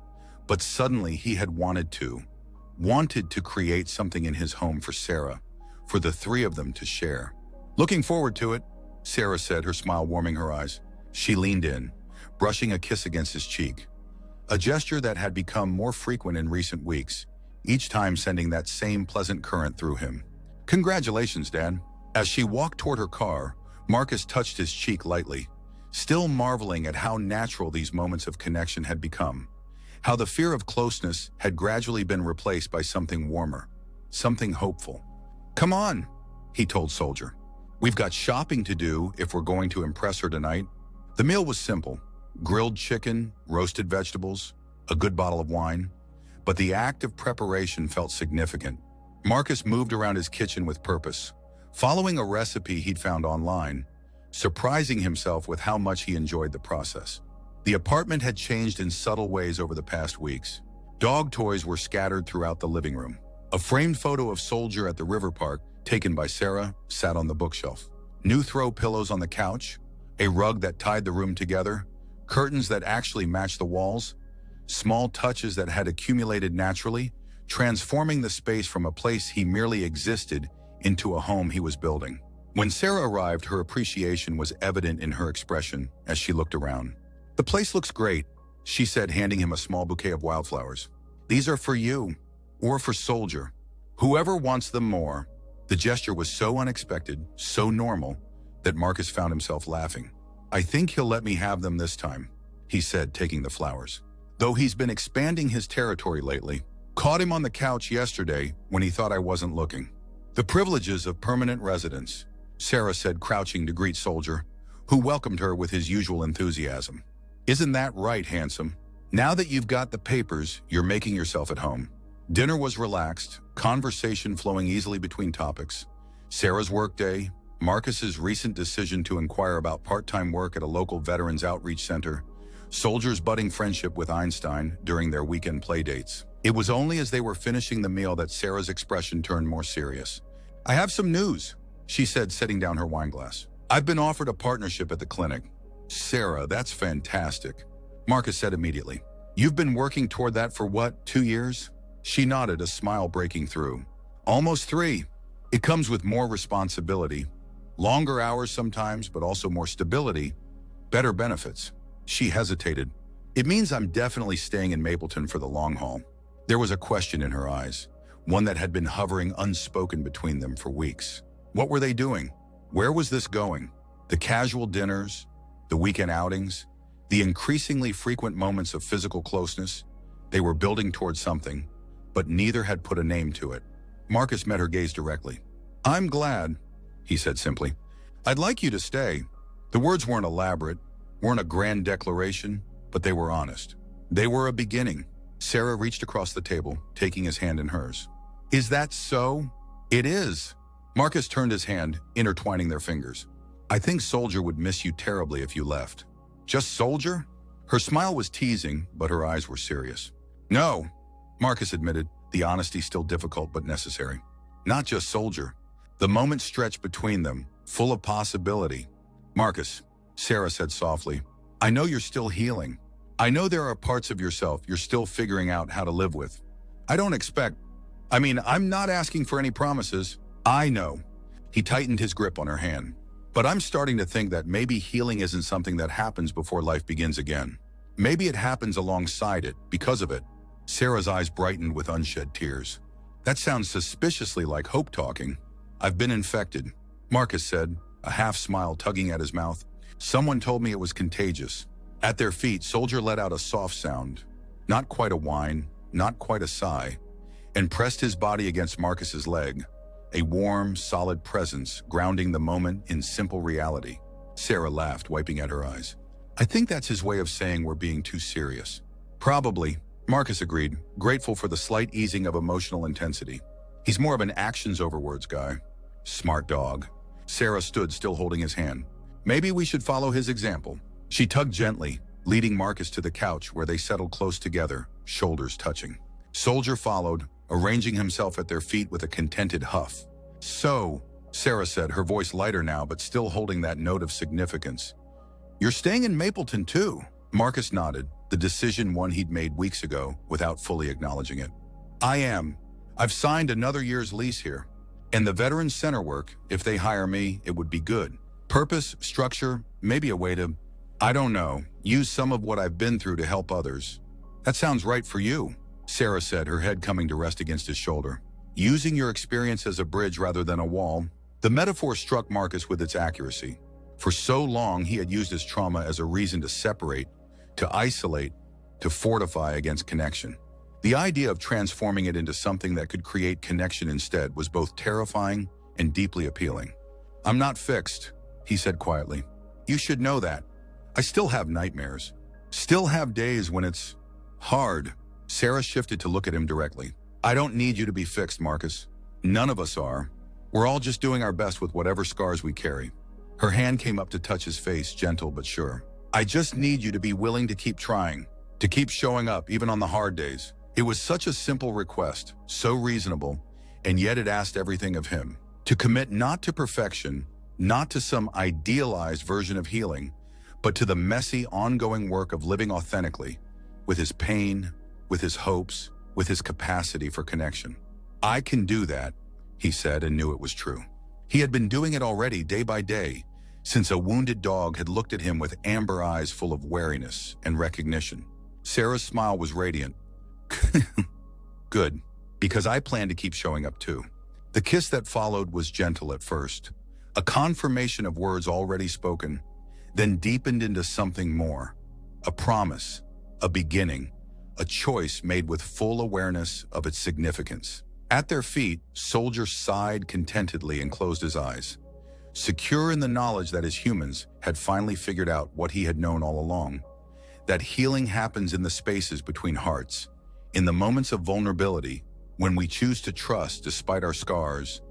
but suddenly he had wanted to create something in his home for Sarah, for the three of them to share. "Looking forward to it," Sarah said, her smile warming her eyes. She leaned in, brushing a kiss against his cheek, a gesture that had become more frequent in recent weeks, each time sending that same pleasant current through him. "Congratulations, Dad." As she walked toward her car, Marcus touched his cheek lightly, still marveling at how natural these moments of connection had become, how the fear of closeness had gradually been replaced by something warmer, something hopeful. "Come on," he told Soldier. "We've got shopping to do if we're going to impress her tonight." The meal was simple: grilled chicken, roasted vegetables, a good bottle of wine. But the act of preparation felt significant. Marcus moved around his kitchen with purpose, following a recipe he'd found online, surprising himself with how much he enjoyed the process. The apartment had changed in subtle ways over the past weeks. Dog toys were scattered throughout the living room. A framed photo of Soldier at the river park, taken by Sarah, sat on the bookshelf. New throw pillows on the couch, a rug that tied the room together, curtains that actually matched the walls, small touches that had accumulated naturally, transforming the space from a place he merely existed into a home he was building. When Sarah arrived, her appreciation was evident in her expression as she looked around. "The place looks great," she said, handing him a small bouquet of wildflowers. "These are for you, or for Soldier. Whoever wants them more." The gesture was so unexpected, so normal, that Marcus found himself laughing. "I think he'll let me have them this time," he said, taking the flowers. "Though he's been expanding his territory lately. Caught him on the couch yesterday when he thought I wasn't looking." "The privileges of permanent residence," Sarah said, crouching to greet Soldier, who welcomed her with his usual enthusiasm. "Isn't that right, handsome? Now that you've got the papers, you're making yourself at home." Dinner was relaxed, conversation flowing easily between topics. Sarah's workday, Marcus's recent decision to inquire about part-time work at a local veterans outreach center, Soldier's budding friendship with Einstein during their weekend playdates. It was only as they were finishing the meal that Sarah's expression turned more serious. "I have some news," she said, setting down her wine glass. "I've been offered a partnership at the clinic." "Sarah, that's fantastic," Marcus said immediately. "You've been working toward that for what, 2 years?" She nodded, a smile breaking through. "Almost 3. It comes with more responsibility. Longer hours sometimes, but also more stability. Better benefits." She hesitated. "It means I'm definitely staying in Mapleton for the long haul." There was a question in her eyes, one that had been hovering unspoken between them for weeks. What were they doing? Where was this going? The casual dinners, the weekend outings, the increasingly frequent moments of physical closeness. They were building towards something, but neither had put a name to it. Marcus met her gaze directly. "I'm glad," he said simply. "I'd like you to stay." The words weren't elaborate, weren't a grand declaration, but they were honest. They were a beginning. Sarah reached across the table, taking his hand in hers. "Is that so?" "It is." Marcus turned his hand, intertwining their fingers. "I think Soldier would miss you terribly if you left." "Just Soldier?" Her smile was teasing, but her eyes were serious. "No," Marcus admitted, the honesty still difficult but necessary. "Not just Soldier." The moment stretched between them, full of possibility. "Marcus," Sarah said softly, "I know you're still healing. I know there are parts of yourself you're still figuring out how to live with. I'm not asking for any promises. I know." He tightened his grip on her hand. "But I'm starting to think that maybe healing isn't something that happens before life begins again. Maybe it happens alongside it, because of it." Sarah's eyes brightened with unshed tears. "That sounds suspiciously like hope talking." "I've been infected," Marcus said, a half smile tugging at his mouth. "Someone told me it was contagious." At their feet, Soldier let out a soft sound, not quite a whine, not quite a sigh, and pressed his body against Marcus's leg, a warm, solid presence grounding the moment in simple reality. Sarah laughed, wiping at her eyes. "I think that's his way of saying we're being too serious." "Probably," Marcus agreed, grateful for the slight easing of emotional intensity. "He's more of an actions over words guy." "Smart dog." Sarah stood, still holding his hand. "Maybe we should follow his example." She tugged gently, leading Marcus to the couch where they settled close together, shoulders touching. Soldier followed, arranging himself at their feet with a contented huff. "So," Sarah said, her voice lighter now but still holding that note of significance. "You're staying in Mapleton too?" Marcus nodded, the decision one he'd made weeks ago without fully acknowledging it. "I am. I've signed another year's lease here. And the Veterans Center work, if they hire me, it would be good. Purpose, structure, maybe a way to, I don't know, use some of what I've been through to help others." "That sounds right for you," Sarah said, her head coming to rest against his shoulder. "Using your experience as a bridge rather than a wall." The metaphor struck Marcus with its accuracy. For so long, he had used his trauma as a reason to separate, to isolate, to fortify against connection. The idea of transforming it into something that could create connection instead was both terrifying and deeply appealing. "I'm not fixed," he said quietly. "You should know that. I still have nightmares. Still have days when it's hard." Sarah shifted to look at him directly. "I don't need you to be fixed, Marcus. None of us are. We're all just doing our best with whatever scars we carry." Her hand came up to touch his face, gentle but sure. "I just need you to be willing to keep trying, to keep showing up even on the hard days." It was such a simple request, so reasonable, and yet it asked everything of him. To commit not to perfection, not to some idealized version of healing, but to the messy, ongoing work of living authentically, with his pain, with his hopes, with his capacity for connection. "I can do that," he said, and knew it was true. He had been doing it already, day by day, since a wounded dog had looked at him with amber eyes full of wariness and recognition. Sarah's smile was radiant. "Good, because I plan to keep showing up too." The kiss that followed was gentle at first, a confirmation of words already spoken, then deepened into something more, a promise, a beginning, a choice made with full awareness of its significance. At their feet, Soldier sighed contentedly and closed his eyes, secure in the knowledge that as humans had finally figured out what he had known all along, that healing happens in the spaces between hearts, in the moments of vulnerability, when we choose to trust despite our scars,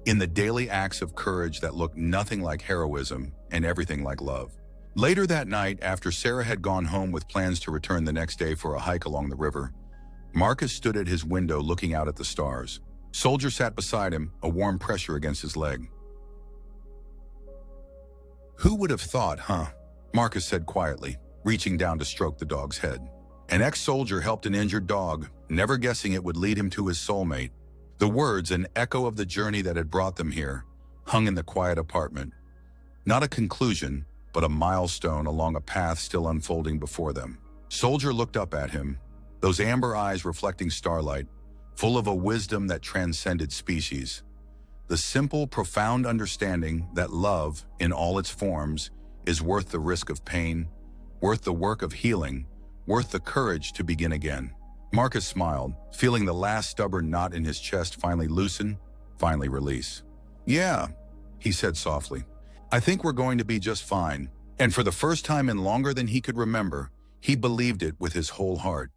in the daily acts of courage that looked nothing like heroism and everything like love. Later that night, after Sarah had gone home with plans to return the next day for a hike along the river, Marcus stood at his window looking out at the stars. Soldier sat beside him, a warm pressure against his leg. "Who would have thought, huh?" Marcus said quietly, reaching down to stroke the dog's head. An ex-soldier helped an injured dog, never guessing it would lead him to his soulmate. The words, an echo of the journey that had brought them here, hung in the quiet apartment. Not a conclusion, but a milestone along a path still unfolding before them. Soldier looked up at him, those amber eyes reflecting starlight, full of a wisdom that transcended species. The simple, profound understanding that love, in all its forms, is worth the risk of pain, worth the work of healing, worth the courage to begin again. Marcus smiled, feeling the last stubborn knot in his chest finally loosen, finally release. "Yeah," he said softly. "I think we're going to be just fine." And for the first time in longer than he could remember, he believed it with his whole heart.